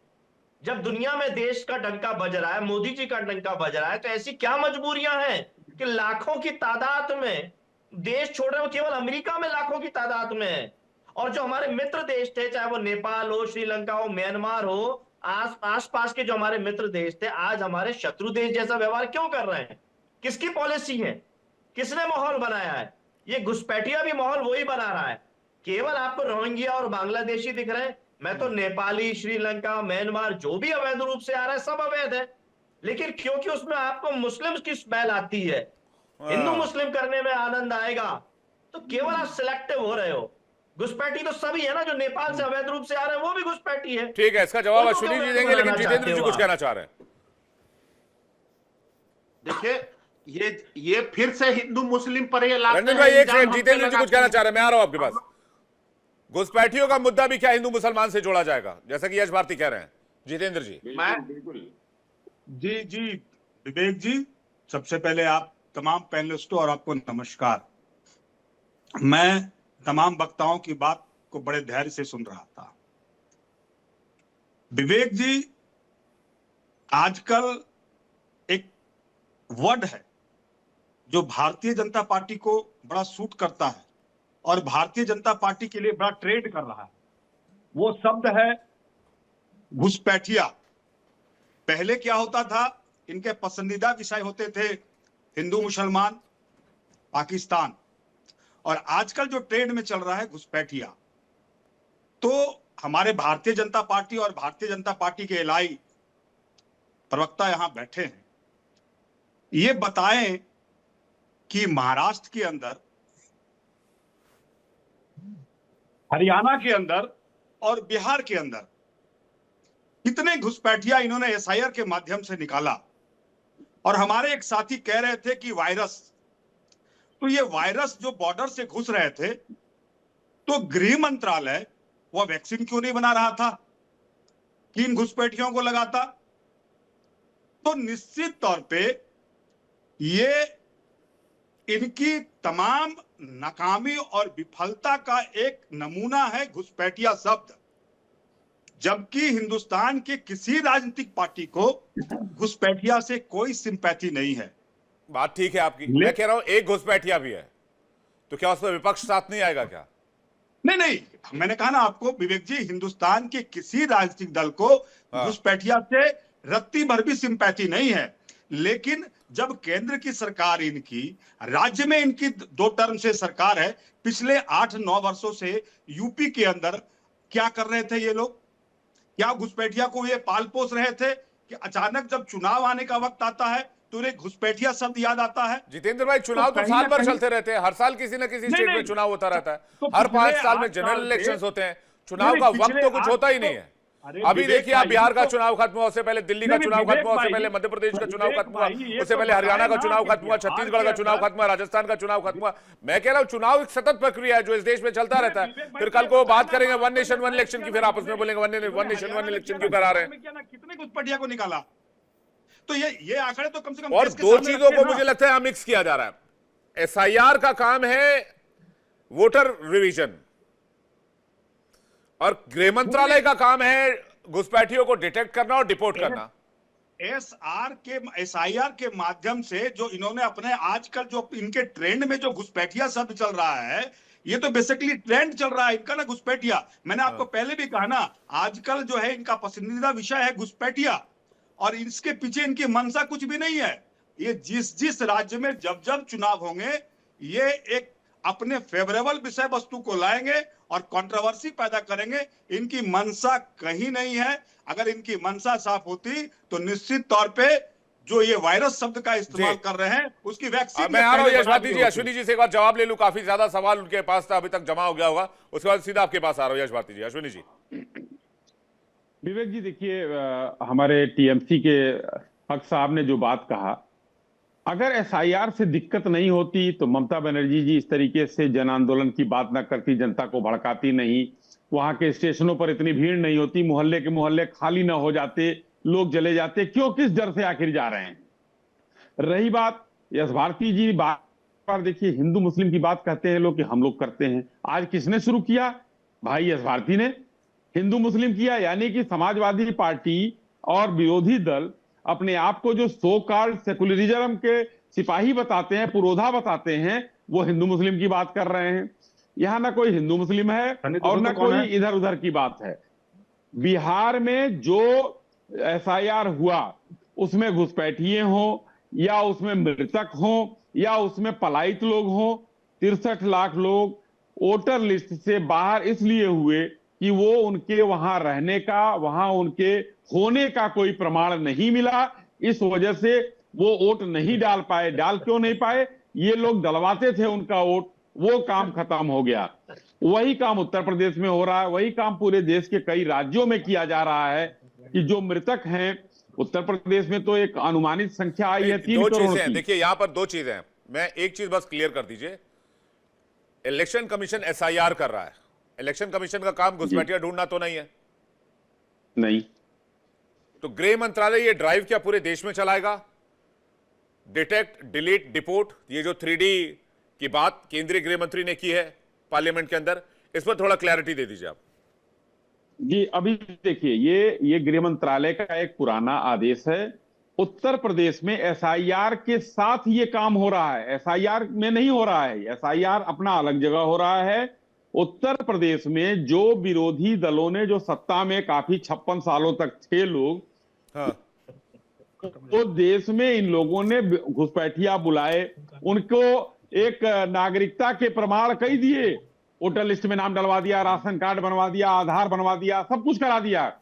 जब दुनिया में देश का डंका बज रहा है, मोदी जी का डंका बज रहा है, तो ऐसी क्या मजबूरियां हैं कि लाखों की तादाद में देश छोड़ रहे हो? केवल अमेरिका में लाखों की तादाद में है। और जो हमारे मित्र देश थे, चाहे वो नेपाल हो, श्रीलंका हो, म्यांमार हो, आस पास के जो हमारे मित्र देश थे, आज हमारे शत्रु देश जैसा व्यवहार क्यों कर रहे हैं? किसकी पॉलिसी है? किसने माहौल बनाया है? ये घुसपैठिया भी माहौल वही बना रहा है। केवल आपको रोहिंग्या और बांग्लादेशी दिख रहे हैं, मैं तो नेपाली, श्रीलंका, म्यांमार जो भी अवैध रूप से आ रहा है सब अवैध है। लेकिन क्योंकि उसमें आपको मुस्लिम्स की स्मेल आती है, हिंदू मुस्लिम करने में आनंद आएगा, तो केवल आप सिलेक्टिव हो रहे हो। घुसपैठी तो सभी है ना, जो नेपाल से अवैध रूप से आ रहे हैं वो भी घुसपैठी है। ठीक है, इसका जवाब अश्विनी जी देंगे, लेकिन जितेंद्र जी कुछ कहना चाह रहे हैं। देखिए ये फिर से हिंदू मुस्लिम पर ये लाते रंजन हैं भाई एक इल्जाम, सेकंड, हम पे जितेंद्र जी कुछ लगाते कहना हैं। चाह रहे हैं, मैं आ रहा हूं आपके पास। घुसपैठियों का मुद्दा भी क्या हिंदू मुसलमान से जोड़ा जाएगा, जैसा कि यश भारती कह रहे हैं? जितेंद्र जी। मैं जी जी विवेक जी, सबसे पहले आप तमाम पैनलिस्टों और आपको नमस्कार। मैं तमाम वक्ताओं की बात को बड़े धैर्य से सुन रहा था। विवेक जी, आजकल एक वर्ड है जो भारतीय जनता पार्टी को बड़ा सूट करता है और भारतीय जनता पार्टी के लिए बड़ा ट्रेंड कर रहा है। वो शब्द है घुसपैठिया। पहले क्या होता था, इनके पसंदीदा विषय होते थे हिंदू मुसलमान, पाकिस्तान, और आजकल जो ट्रेंड में चल रहा है घुसपैठिया। तो हमारे भारतीय जनता पार्टी और भारतीय जनता पार्टी के एलआई प्रवक्ता यहां बैठे हैं, ये बताएं कि महाराष्ट्र के अंदर, हरियाणा के अंदर और बिहार के अंदर कितने घुसपैठिया इन्होंने एसआईआर के माध्यम से निकाला। और हमारे एक साथी कह रहे थे कि वायरस, तो ये वायरस जो बॉर्डर से घुस रहे थे, तो गृह मंत्रालय वो वैक्सीन क्यों नहीं बना रहा था कि इन घुसपैठियों को लगाता? तो निश्चित तौर पे ये इनकी तमाम नाकामी और विफलता का एक नमूना है घुसपैठिया शब्द। जबकि हिंदुस्तान के किसी राजनीतिक पार्टी को घुसपैठिया से कोई सिंपैथी नहीं है। बात ठीक है आपकी, मैं कह रहा हूं एक घुसपैठिया भी है, तो क्या उसमें विपक्ष साथ नहीं आएगा क्या? नहीं नहीं, मैंने कहा ना आपको विवेक जी, हिंदुस्तान के किसी राजनीतिक दल को घुसपैठिया से रत्ती भर भी सिंपैथी नहीं है। लेकिन जब केंद्र की सरकार, इनकी राज्य में इनकी 2 टर्म से सरकार है, पिछले 8-9 वर्षों से यूपी के अंदर क्या कर रहे थे ये लोग? क्या घुसपैठिया को ये पाल पोस रहे थे कि अचानक जब चुनाव आने का वक्त आता है तो उन्हें घुसपैठिया शब्द याद आता है? जितेंद्र भाई, चुनाव तो कहीं साल ना भर कहीं- चलते रहते हैं, हर साल किसी न किसी स्टेट में नहीं, चुनाव होता रहता है, तो हर पिछले 5 साल में 8 जनरल साल इलेक्शंस से- होते हैं, चुनाव नहीं, का पिछले वक्त तो कुछ 8 होता ही तो- नहीं है। अरे अभी विवेक देखिए, आप भाई, बिहार का तो- चुनाव खत्म हुआ, उससे पहले दिल्ली का नहीं, चुनाव विवेक खत्म हुआ, उससे भाई, पहले मध्य प्रदेश का चुनाव विवेक खत्म हुआ, भाई, ये उससे तो पहले हरियाणा का बताएं चुनाव ना खत्म हुआ, कि बिहार छत्तीसगढ़ का के चुनाव अंदर- खत्म हुआ, राजस्थान का चुनाव खत्म हुआ। मैं कह रहा हूं चुनाव एक सतत प्रक्रिया है जो इस देश में चलता रहता है। विवेक भाई, फिर कल को वो बताएं बात ना, करेंगे वन महाराष्ट्र नेशन में वन इलेक्शन की, किया फिर ना, आपस में बोलेंगे वन नेशन हरियाणा वन में इलेक्शन किया क्यों ना, करा रहे बिहार हैं? में किया ना, कितने घुसपैठिया को निकाला? तो ये आंकड़े तो कम से कम और देश के दो सामने चीजों रखते को हैं ना। मुझे लगता है मिक्स किया जा रहा है। एसआईआर का काम है वोटर रिवीजन और गृह मंत्रालय का काम है घुसपैठियों को डिटेक्ट करना और डिपोर्ट करना। एसआईआर के माध्यम से जो इन्होंने अपने आजकल जो इनके ट्रेंड में जो घुसपैठिया शब्द चल रहा है, ये तो बेसिकली ट्रेंड चल रहा है इनका ना, घुसपैठिया। मैंने आपको पहले भी कहा ना, आजकल जो है इनका पसंदीदा विषय है घुसपैठिया, और इसके पीछे इनकी मंशा कुछ भी नहीं है। ये जिस राज्य में जब चुनाव होंगे, ये एक अपने फेवरेबल विषय वस्तु को लाएंगे और कंट्रोवर्सी पैदा करेंगे। इनकी मंशा कहीं नहीं है। अगर इनकी मंशा साफ होती तो निश्चित तौर पे जो ये वायरस शब्द का इस्तेमाल कर रहे हैं उसकी वैक्सीन मैं आ रहा हूं पहले यश बना भारती दी जी, होती। अश्विनी जी से एक बार जवाब ले लूं, काफी ज्यादा सवाल उनके पास था, अभी तक जमा हो गया होगा, उसके बाद सीधा आपके पास आ रहा हूं। यश भारती जी, अश्विनी जी। विवेक जी देखिए, हमारे टीएमसी के हक साहब ने जो बात कहा, अगर एसआईआर से दिक्कत नहीं होती तो ममता बनर्जी जी इस तरीके से जन आंदोलन की बात ना करती, जनता को भड़काती नहीं, वहां के स्टेशनों पर इतनी भीड़ नहीं होती, मोहल्ले के मोहल्ले खाली ना हो जाते, लोग चले जाते। क्यों, किस डर से आखिर जा रहे हैं? रही बात यश भारती जी, बार देखिए हिंदू मुस्लिम की बात कहते हैं लोग कि हम लोग करते हैं। आज किसने शुरू किया? भाई यश भारती ने हिंदू मुस्लिम किया, यानी कि समाजवादी पार्टी और विरोधी दल अपने आप को जो सो कॉल्ड सेकुलरिज्म के सिपाही बताते हैं, पुरोधा बताते हैं, वो हिंदू मुस्लिम की बात कर रहे हैं। यहां ना कोई हिंदू मुस्लिम है और ना कोई इधर उधर की बात है। बिहार में जो एसआईआर हुआ उसमें घुसपैठिए हों या उसमें मृतक हों या उसमें पलायित लोग हों, 63 लाख लोग वोटर लिस्ट से बाहर इसलिए हुए कि वो उनके वहां रहने का, वहां उनके होने का कोई प्रमाण नहीं मिला। इस वजह से वो वोट नहीं डाल पाए। डाल क्यों नहीं पाए? ये लोग डलवाते थे उनका वोट, वो काम खत्म हो गया। वही काम उत्तर प्रदेश में हो रहा है, वही काम पूरे देश के कई राज्यों में किया जा रहा है कि जो मृतक हैं उत्तर प्रदेश में तो एक अनुमानित संख्या आई है 3 दो करोड़ चीजें हैं, की। देखिए यहां पर दो चीजें हैं, मैं एक चीज बस क्लियर कर दीजिए। इलेक्शन कमीशन एसआईआर कर रहा है, इलेक्शन कमीशन का काम घुसपैठिया ढूंढना तो नहीं है। नहीं, तो गृह मंत्रालय ये ड्राइव क्या पूरे देश में चलाएगा? डिटेक्ट, डिलीट, डिपोर्ट, ये जो 3D की बात केंद्रीय गृह मंत्री ने की है पार्लियामेंट के अंदर, इस पर थोड़ा क्लैरिटी दे दीजिए आप। जी अभी देखिए, ये गृह मंत्रालय का एक पुराना आदेश है। उत्तर प्रदेश में एसआईआर के साथ ये काम हो रहा है, एसआईआर में नहीं हो रहा है। एसआईआर अपना अलग जगह हो रहा है। उत्तर प्रदेश में जो विरोधी दलों ने, जो सत्ता में काफी 56 सालों तक थे लोग, हाँ, तो देश में इन लोगों ने घुसपैठिया बुलाए, उनको एक नागरिकता के प्रमाण कई दिए, वोटर लिस्ट में नाम डलवा दिया, राशन कार्ड बनवा दिया, आधार बनवा दिया, सब कुछ करा दिया।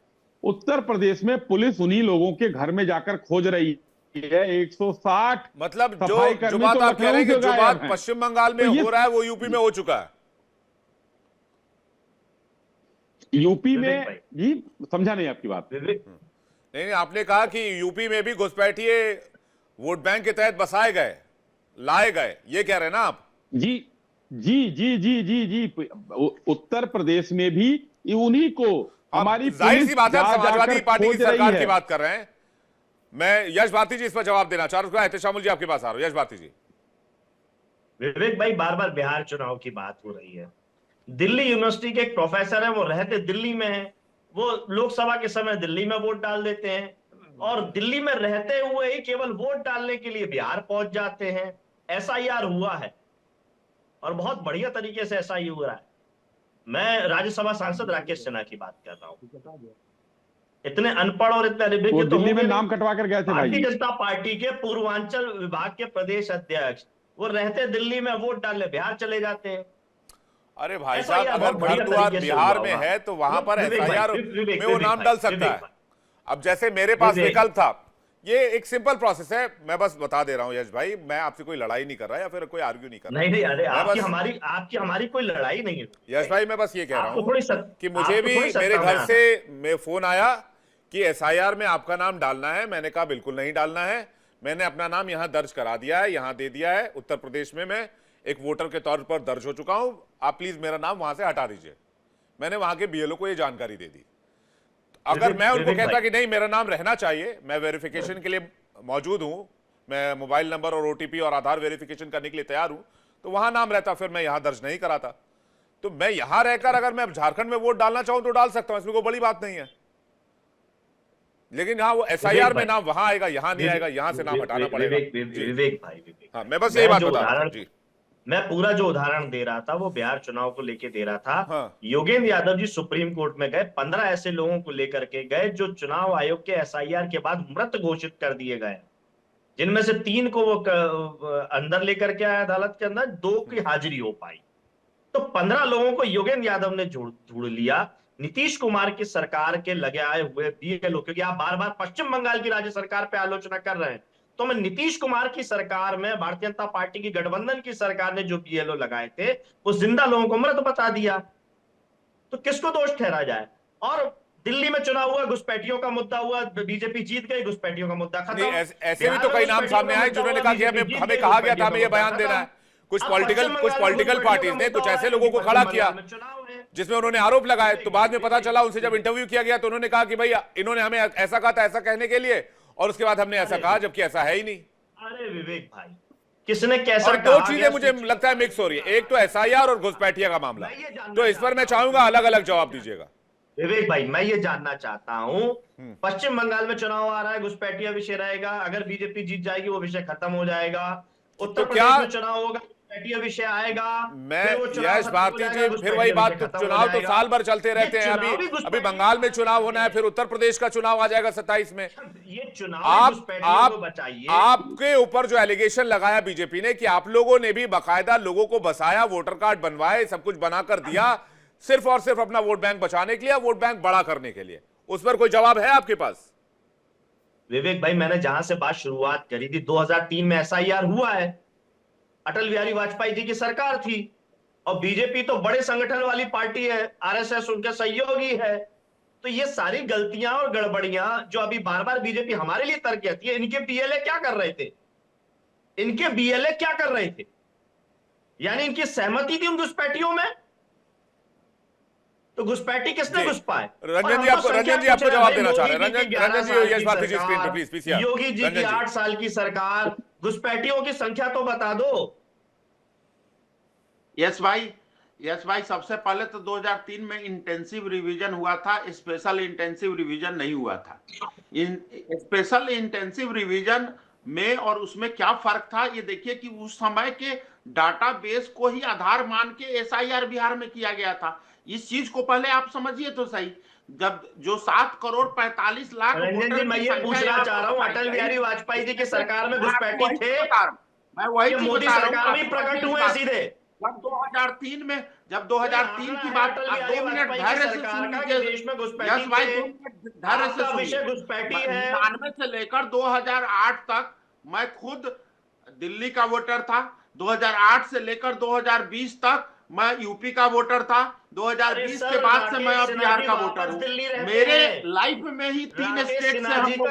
उत्तर प्रदेश में पुलिस उन्हीं लोगों के घर में जाकर खोज रही है। 160 मतलब जो सफाई जो कर्मी बात तो आप कह रहे हैं कि लखनऊ से जो गायब बात हैं। पश्चिम बंगाल में तो ये- हो रहा है वो यूपी में हो चुका है। यूपी विवेक में भाई। जी समझा नहीं आपकी बात। विवेक, नहीं, आपने कहा कि यूपी में भी घुसपैठिए वोट बैंक के तहत बसाए गए, लाए गए, ये कह रहे हैं ना आप? जी जी जी जी जी जी उत्तर प्रदेश में भी उन्हीं को हमारी जाहिर सी बात है, आप जा समाजवादी जाकर पार्टी की खोज रही सरकार है। की बात कर रहे हैं। मैं यश भारती जी इस पर जवाब देना चाह रहा हूं। एहतेशामुल जी आपके पास आ रहा हूं। यश भारती जी, विवेक भाई, बार बार बिहार चुनाव की बात हो रही है। दिल्ली यूनिवर्सिटी के एक प्रोफेसर है, वो रहते दिल्ली में है, वो लोकसभा के समय दिल्ली में वोट डाल देते हैं और दिल्ली में रहते हुए ही केवल वोट डालने के लिए बिहार पहुंच जाते हैं। एसआईआर हुआ है और बहुत बढ़िया तरीके से एसआई हुआ है। मैं राज्यसभा सांसद राकेश सिन्हा की बात कर रहा हूं। इतने अनपढ़ और इतने अभिज्ञ वो तो दिल्ली में होंगे नाम नहीं। कटवा कर गए थे भाई। भारतीय जनता पार्टी के पूर्वांचल विभाग के प्रदेश अध्यक्ष, वो रहते दिल्ली में वोट डालने बिहार चले जाते हैं। अरे भाई SIR साहब, अगर बहुत बढ़िया घर द्वार तरीके से बिहार हुआ में होगा। है तो वहां पर विवेक भाई, एसआईआर विवेक, में वो विवेक नाम भाई, डल सकता विवेक है। भाई। अब जैसे मेरे पास विवेक। विकल्प था, ये एक सिंपल प्रोसेस है, मैं बस बता दे रहा हूं यश भाई, मैं आपसे कोई लड़ाई नहीं कर रहा या फिर कोई आर्ग्यू नहीं कर रहा। नहीं नहीं, अरे मैं आपकी बस- आपकी हमारी कोई लड़ाई नहीं है यश भाई, मैं बस ये कह रहा आपको हूं थोड़ी कि मुझे आपको भी थोड़ी मेरे सत्ता में घर से मैं फोन आया कि एसआईआर में आपका नाम डालना है। मैंने कहा बिल्कुल नहीं डालना है, मैंने अपना नाम यहां दर्ज करा दिया है, यहां दे दिया है। उत्तर प्रदेश में मैं एक वोटर के तौर पर दर्ज हो चुका हूं, आप प्लीज मेरा नाम वहां से हटा दीजिए। मैंने वहां के बीएलओ को ये जानकारी दे दी। अगर मैं उनको कहता कि नहीं मेरा नाम रहना चाहिए, मैं वेरिफिकेशन के लिए मौजूद हूं, मैं मोबाइल नंबर और ओटीपी और आधार वेरिफिकेशन करने के लिए तैयार हूं, तो वहां नाम रहता, फिर मैं यहां दर्ज नहीं कराता। तो मैं यहां रहकर अगर मैं झारखंड में वोट डालना चाहूं तो डाल सकता हूं, इसमें कोई बड़ी बात नहीं है। लेकिन हाँ, वो एसआईआर में नाम वहां आएगा, यहां नहीं आएगा, यहां से नाम हटाना पड़ेगा। विवेक भाई, विवेक, हाँ, मैं बस यही बात जो बता रहा था उदाहरण जी। मैं पूरा जो उदाहरण दे रहा था वो बिहार चुनाव को लेके दे रहा था। हाँ। योगेंद्र यादव जी सुप्रीम कोर्ट में गए, 15 ऐसे लोगों को लेकर के गए जो चुनाव आयोग के एसआईआर के बाद मृत घोषित कर दिए गए, जिनमें से 3 को वो अंदर लेकर के आया अदालत के अंदर, 2 की हाजिरी हो पाई। तो 15 लोगों को योगेंद्र यादव ने ढूंढ लिया। नीतीश कुमार की सरकार के लगे आए हुए बीएलओ, क्योंकि आप बार बार पश्चिम बंगाल की राज्य सरकार पे आलोचना कर रहे हैं, तो मैं नीतीश कुमार की सरकार में भारतीय जनता पार्टी की गठबंधन की सरकार ने जो बीएलओ लगाए थे, वो जिंदा लोगों को मृत बता दिया। तो किसको दोष ठहरा जाए? और दिल्ली में चुनाव हुआ, घुसपैठियों का मुद्दा हुआ, बीजेपी जीत गई, घुसपैठियों का मुद्दा खत्म। ऐसे भी तो कई नाम सामने आए जिन्होंने कहा कि हमें कहा गया था हमें ये बयान देना है। कुछ पॉलिटिकल पार्टीज ने कुछ ऐसे लोगों को खड़ा किया जिसमें उन्होंने आरोप लगाए, तो बाद में पता चला उनसे जब इंटरव्यू किया गया तो उन्होंने कहा कि भाई इन्होंने हमें ऐसा कहा था, ऐसा कहने के लिए, और उसके बाद हमने ऐसा कहा, जबकि ऐसा है ही नहीं। अरे विवेक भाई, किसने कैसा और 2 चीजें मुझे लगता है मिक्स हो रही है, एक तो एसआईआर और घुसपैठिया का मामला। तो इस पर मैं चाहूंगा अलग अलग जवाब दीजिएगा। विवेक भाई, मैं ये जानना चाहता हूं, पश्चिम बंगाल में चुनाव आ रहा है, घुसपैठिया विषय रहेगा, अगर बीजेपी जीत जाएगी वो विषय खत्म हो जाएगा। उत्तर प्रदेश में चुनाव होगा, घुसपैठिया विषय आएगा। मैं यश भारती जी, फिर वही बात, चुनाव तो साल भर चलते रहते हैं। अभी बंगाल में चुनाव होना है, फिर उत्तर प्रदेश का चुनाव आ जाएगा 27 में। ये चुनाव बताइए, आपके ऊपर जो एलिगेशन लगाया बीजेपी ने कि आप लोगों ने भी बाकायदा लोगों को बसाया, वोटर कार्ड बनवाए, सब कुछ बनाकर दिया, सिर्फ और सिर्फ अपना वोट बैंक बचाने के लिए, वोट बैंक बड़ा करने के लिए, उस पर कोई जवाब है आपके पास? विवेक भाई, मैंने जहां से बात शुरुआत करी थी, 2003 में एसआईआर हुआ है, अटल बिहारी वाजपेयी जी की सरकार थी, और बीजेपी तो बड़े संगठन वाली पार्टी है, आरएसएस उनके सहयोगी है, तो ये सारी गलतियां और गड़बड़ियां जो अभी बार बार बीजेपी हमारे लिए तर्क कहती है, इनके बीएलए क्या कर रहे थे? इनके बीएलए क्या कर रहे थे? यानी इनकी सहमति थी उन घुसपैठियों में? तो घुसपैठी किसने घुसपाए? रंजन जी आपको जवाब देना चाह रहे हैं। रंजन जी यस बात कीजिए स्क्रीन पे प्लीज पीसीआर। योगी जी की 8 साल की सरकार, घुसपैठियों की संख्या तो बता दो। यस भाई सबसे पहले तो 2003 में इंटेंसिव रिवीजन हुआ था, स्पेशल इंटेंसिव रिवीजन नहीं हुआ था। स्पेशल इंटेंसिव रिवीजन में और उसमें क्या फर्क था ये देखिए कि उस समय के डाटाबेस को ही आधार मान के एसआईआर बिहार में किया गया था। इस चीज को पहले आप समझिए तो सही। जब जो 7 करोड़ 45 लाख रंजन जी, मैं ये पूछना चाह रहा हूं, अटल बिहारी वाजपेयी जी की सरकार में घुसपैठी थे? मैं वही मोदी सरकार में प्रकट हुए सीधे? जब 2003 में, जब 2003 की बात, 2 मिनट धैर्य से सुन लीजिए। देश में घुसपैठी यस भाई 2 मिनट धैर्य से सुनिए। घुसपैठी है। 99 से लेकर 2008 तक मैं खुद दिल्ली का वोटर था। 2008 से लेकर 2020 तक मैं यूपी का वोटर था। 2020 के बाद से मैं अब बिहार का वोटर हूँ। मेरे लाइफ में ही 3 स्टेट से हम लोग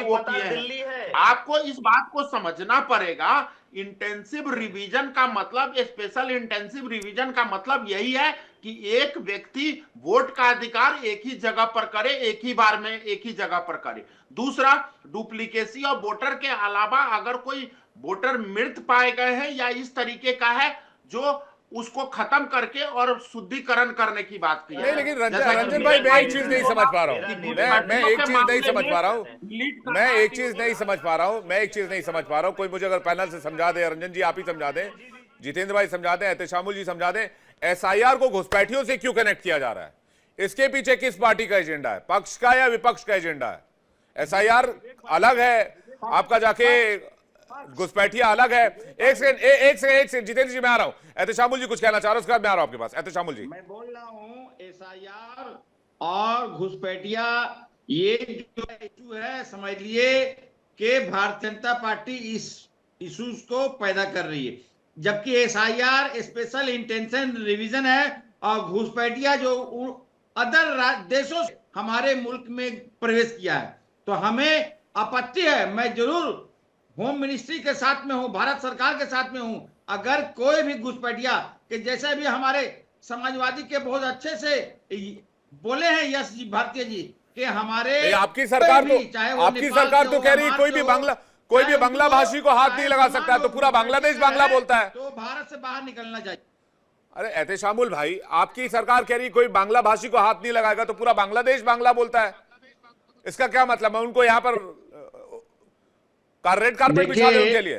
वो किए हैं। आपको इस बात को समझना पड़ेगा, इंटेंसिव रिवीजन का मतलब, स्पेशल इंटेंसिव रिवीजन का मतलब यही है कि एक व्यक्ति वोट का अधिकार एक ही जगह पर करे, एक ही बार में एक ही जगह पर करे। दूसरा, डुप्लीकेसी और वोटर के अलावा अगर कोई वोटर मृत पाए गए हैं या इस तरीके का है जो उसको खत्म करके और शुद्धिकरण करने की बात की है। नहीं, लेकिन रंजन भाई मैं एक चीज नहीं समझ पा रहा हूँ। मैं एक चीज नहीं समझ पा रहा हूँ। मैं एक चीज नहीं समझ पा रहा हूँ। कोई मुझे अगर पैनल से समझा दे, रंजन जी आप ही समझा दें, जितेंद्र भाई समझा दें, एहतेशामुल जी समझा दें, एसआईआर को घुसपैठियों से क्यों कनेक्ट किया जा रहा है? इसके पीछे किस पार्टी का एजेंडा है? पक्ष का या विपक्ष का एजेंडा है? एसआईआर अलग है, आपका जाके घुसपैठिया अलग है। एक सेकंड जितेंद्र जी मैं आ रहा हूं। एहतेशामुल जी कुछ कहना चाह रहे हो, उसके बाद मैं आ रहा हूं आपके पास। एहतेशामुल जी, मैं बोल रहा हूं एसआईआर और घुसपैठिया ये जो इशू है, समझ लिए कि भारतीय जनता पार्टी इस इश्यूज को पैदा कर रही है, जबकि एसआईआर स्पेशल इंटेंशन रिवीजन है और घुसपैठिया जो अदर देशों से हमारे मुल्क में प्रवेश किया है। तो हमें आपत्ति है। मैं जरूर होम मिनिस्ट्री के साथ में हूं, भारत सरकार के साथ में हूं। अगर कोई भी घुसपैठिया कि जैसे भी हमारे समाजवादी के बहुत अच्छे से बोले हैं यश जी भारतीय जी कि हमारे आपकी सरकार तो कह रही है कोई भी बांग्ला भाषी को हाथ नहीं लगा सकता है, तो पूरा बांग्लादेश बांग्ला बोलता है, तो भारत से बाहर निकलना चाहिए। अरे एहतेशामुल भाई, आपकी सरकार कह रही कोई बांग्ला भाषी को हाथ नहीं लगाएगा तो पूरा बांग्लादेश बांग्ला बोलता है। इसका क्या मतलब है? उनको यहां पर रेड कारपेट बिछा दे उनके लिए?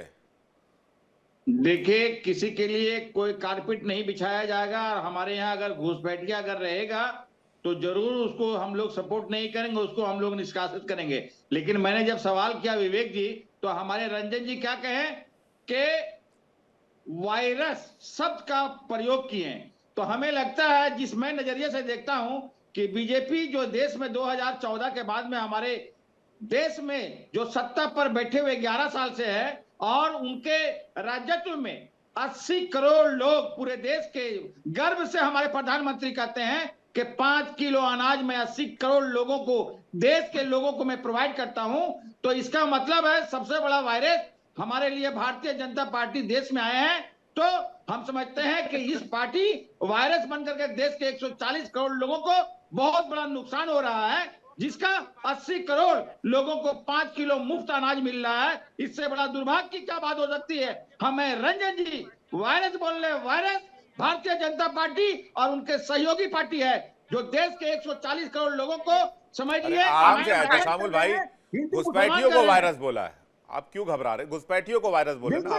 देखिए, किसी के लिए कोई कारपेट नहीं बिछाया जाएगा। और हमारे यहाँ अगर घुसपैठिया अगर रहेगा तो जरूर उसको हम लोग सपोर्ट नहीं करेंगे, उसको हम लोग निष्कासित करेंगे। लेकिन मैंने जब सवाल किया विवेक जी, तो हमारे रंजन जी क्या कहें कि वायरस शब्द का प्रयोग किए। तो हमें लगता है, जिस मैं नजरिए से देखता हूं, कि बीजेपी जो देश में 2014 के बाद में हमारे देश में जो सत्ता पर बैठे हुए 11 साल से है, और उनके राजत्व में 80 करोड़ लोग पूरे देश के गर्व से हमारे प्रधानमंत्री कहते हैं कि 5 किलो अनाज मैं 80 करोड़ लोगों को, देश के लोगों को मैं प्रोवाइड करता हूं। तो इसका मतलब है सबसे बड़ा वायरस हमारे लिए भारतीय जनता पार्टी देश में आए हैं। तो हम समझते हैं कि इस पार्टी वायरस बनकर के देश के 140 करोड़ लोगों को बहुत बड़ा नुकसान हो रहा है, जिसका 80 करोड़ लोगों को 5 किलो मुफ्त अनाज मिल रहा है। इससे बड़ा दुर्भाग्य की क्या बात हो सकती है? हमें रंजन जी वायरस बोल रहे, वायरस भारतीय जनता पार्टी और उनके सहयोगी पार्टी है, जो देश के 140 करोड़ लोगों को समझिए। शामुल भाई, घुसपैठियों को वायरस बोला है, आप क्यों घबरा रहे? घुसपैठियों को वायरस बोले ना?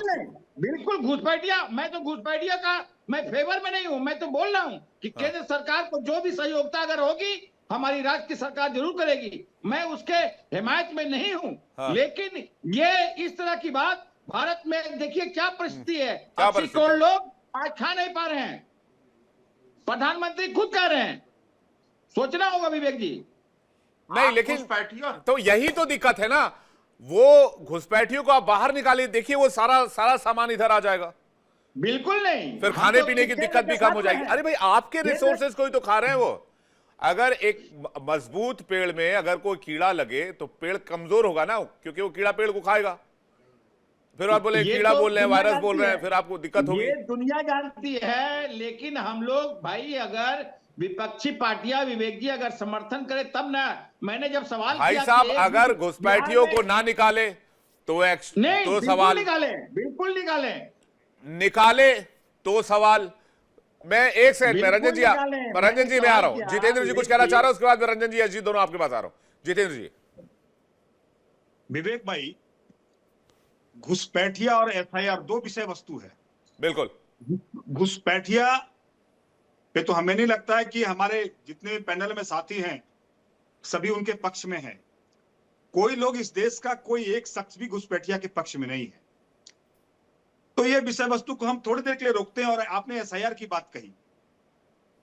बिल्कुल घुसपैठिया, मैं तो घुसपैठिया का मैं फेवर में नहीं हूं। मैं तो बोल रहा हूं कि केंद्र सरकार को जो भी सहयोगिता अगर होगी, हमारी राज्य की सरकार जरूर करेगी। मैं उसके हिमायत में नहीं हूं। हाँ। लेकिन ये इस तरह की बात भारत में देखिए क्या परिस्थिति है। 80 करोड़ लोग आज खा नहीं पा रहे हैं, प्रधानमंत्री खुद कह रहे हैं। सोचना होगा विवेक जी। नहीं, लेकिन तो यही तो दिक्कत है ना, वो घुसपैठियों को आप बाहर निकालिए, देखिए वो सारा सामान इधर आ जाएगा। बिल्कुल नहीं, फिर खाने पीने की दिक्कत भी कम हो जाएगी। अरे भाई, आपके रिसोर्सेज को ही तो खा रहे हैं वो। अगर एक मजबूत पेड़ में अगर कोई कीड़ा लगे तो पेड़ कमजोर होगा ना, क्योंकि वो कीड़ा पेड़ को खाएगा। फिर आप बोले ये कीड़ा तो बोल रहे हैं, दुनिया वायरस बोल जानती रहे हैं, है। फिर आपको दिक्कत होगी। ये दुनिया जानती है, लेकिन हम लोग भाई अगर विपक्षी पार्टियां, विवेक जी अगर समर्थन करे तब ना। मैंने जब सवाल भाई किया साहब कि अगर घुसपैठियों बिहार को में- ना निकाले तो नहीं, तो बिल्कुल सवाल निकाले, बिल्कुल निकाले, निकाले तो सवाल। मैं एक सेकंड में रंजन जी निकाले। रंजन जी मैंने मैं आ रहा सवाल हूं। किया, जितेंद्र जी कुछ विवेक कहना जी। चाह रहा हूं, उसके बाद मैं रंजन जी, जी दोनों आपके पास आ रहा हूं। जितेंद्र जी। विवेक भाई, घुसपैठिया और एफआईआर दो विषय वस्तु है। बिल्कुल। घुसपैठिया पे तो हमें नहीं लगता है कि हमारे जितने भी पैनल में साथी हैं सभी उनके पक्ष में हैं। कोई लोग इस देश का कोई एक शख्स भी घुसपैठिया के पक्ष में नहीं है। तो ये विषय वस्तु को हम थोड़ी देर के लिए रोकते हैं। और आपने एसआईआर की बात कही,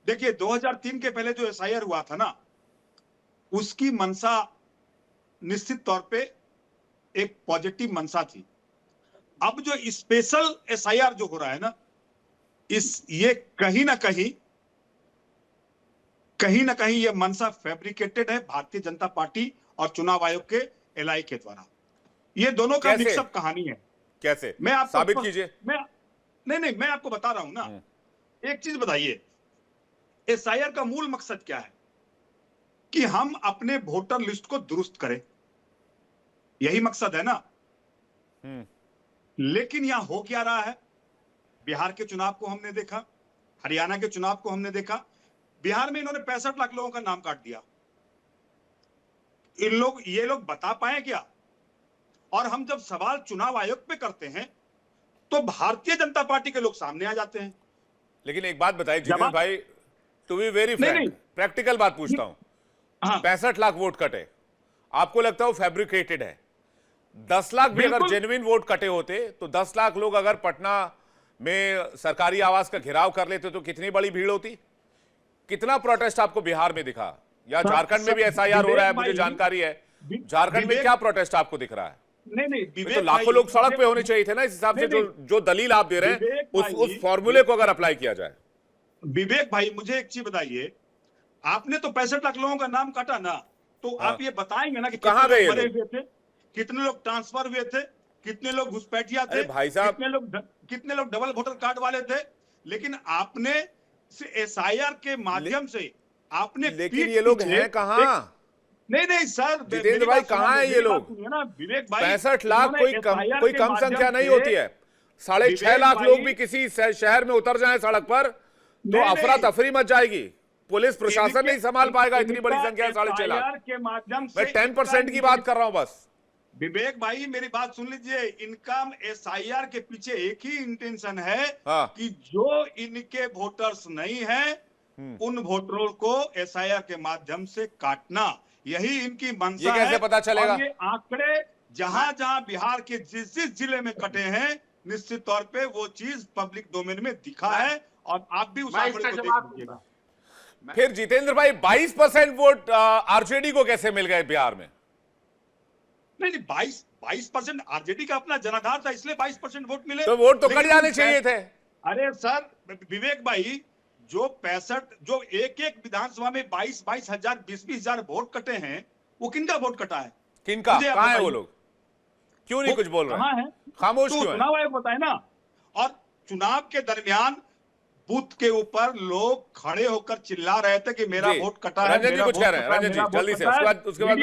देखिए 2003 के पहले जो एसआईआर हुआ था ना, उसकी मंशा निश्चित तौर पे एक पॉजिटिव मंशा थी। अब जो स्पेशल एसआईआर जो हो रहा है ना, ये कहीं ना कहीं ये मंशा फैब्रिकेटेड है भारतीय जनता पार्टी और चुनाव आयोग के एलआई के द्वारा। ये दोनों का कैसे? मिक्सअप कहानी है। कैसे मैं आपको साबित कीजिए। मैं आपको बता रहा हूं ना। एक चीज बताइए, एसआईआर का मूल मकसद क्या है? कि हम अपने वोटर लिस्ट को दुरुस्त करें, यही मकसद है ना। लेकिन यहां हो क्या रहा है? बिहार के चुनाव को हमने देखा, हरियाणा के चुनाव को हमने देखा। बिहार में इन्होंने 65 लाख लोगों का नाम काट दिया। ये लोग बता पाए क्या? और हम जब सवाल चुनाव आयोग पे करते हैं तो भारतीय जनता पार्टी के लोग सामने आ जाते हैं। लेकिन एक बात बताइए जितेंद्र भाई, टू बी वेरी नहीं, फ्रैंक, प्रैक्टिकल बात पूछता हूं। हाँ, 65 लाख वोट कटे, आपको लगता है वो फैब्रिकेटेड है? 10 लाख भी अगर बिल्कुल। जेन्युइन वोट कटे होते तो 10 लाख लोग अगर पटना में सरकारी आवास का घेराव कर लेते तो कितनी बड़ी भीड़ होती? कितना प्रोटेस्ट आपको बिहार में दिखा? या झारखंड में भी एसआईआर हो रहा है, मुझे जानकारी है। झारखंड में क्या प्रोटेस्ट आपको दिख रहा है? नहीं, तो लाखों लोग सड़क पे होने चाहिए थे ना। इस हिसाब से जो दलील आप दे रहे हैं उस फॉर्मूले को अगर अप्लाई किया जाए। विवेक भाई, मुझे एक चीज बताइए, आपने तो 65 लाख लोगों का नाम काटा ना, तो आप ये बताएंगे ना कि कहां गए मरे हुए थे, कितने लोग ट्रांसफर हुए थे, कितने लोग घुसपैठिया थे, भाई साहब, कितने लोग डबल वोटर कार्ड वाले थे। लेकिन आपने एसआईआर के माध्यम से आपने लेकिन ये लोग हैं कहां? नहीं सर, जितेंद्र भाई कहां है ये लोग? ना विवेक भाई, 65 लाख कोई कम संख्या नहीं होती है। 6.5 लाख लोग भी किसी शहर में उतर जाएं सड़क पर तो अफरा तफरी मच जाएगी। पुलिस प्रशासन नहीं संभाल पाएगा इतनी बड़ी संख्या। 6.5 लाख के माध्यम से मैं 10% की बात कर रहा हूं बस। विवेक भाई मेरी बात सुन लीजिए, इनका एसआईआर के पीछे एक ही इंटेंशन है कि जो इनके वोटर्स नहीं हैं उन वोटरों को एसआईआर के माध्यम से काटना, यही इनकी मंशा है। ये कैसे पता चलेगा? और ये आंकड़े जहां बिहार के जिस जिले में कटे हैं, निश्चित तौर पे वो चीज पब्लिक डोमेन में दिखा है और आप भी उस आंकड़े को देख लीजिएगा। फिर जितेंद्र भाई 22% वोट आरजेडी को कैसे मिल गए बिहार में? नहीं, 22% आरजेडी का अपना जनाधार था, इसलिए 22% वोट मिले। तो वोट तो कट जाने चाहिए थे। अरे सर विवेक भाई, जो 65 जो एक विधानसभा में 22 हजार 20 हजार वोट कटे हैं, वो किनका वोट कटा है? किनका? कहां है वो लोग? क्यों नहीं कुछ बोल रहे हैं? खामोश क्यों है? चुनाव आयोग बताए ना। और चुनाव के दरमियान बूथ के ऊपर लोग खड़े होकर चिल्ला रहे थे कि मेरा वोट कटा है। रंजन जी कुछ कह रहे हैं, रंजन जी जल्दी से। उसके बाद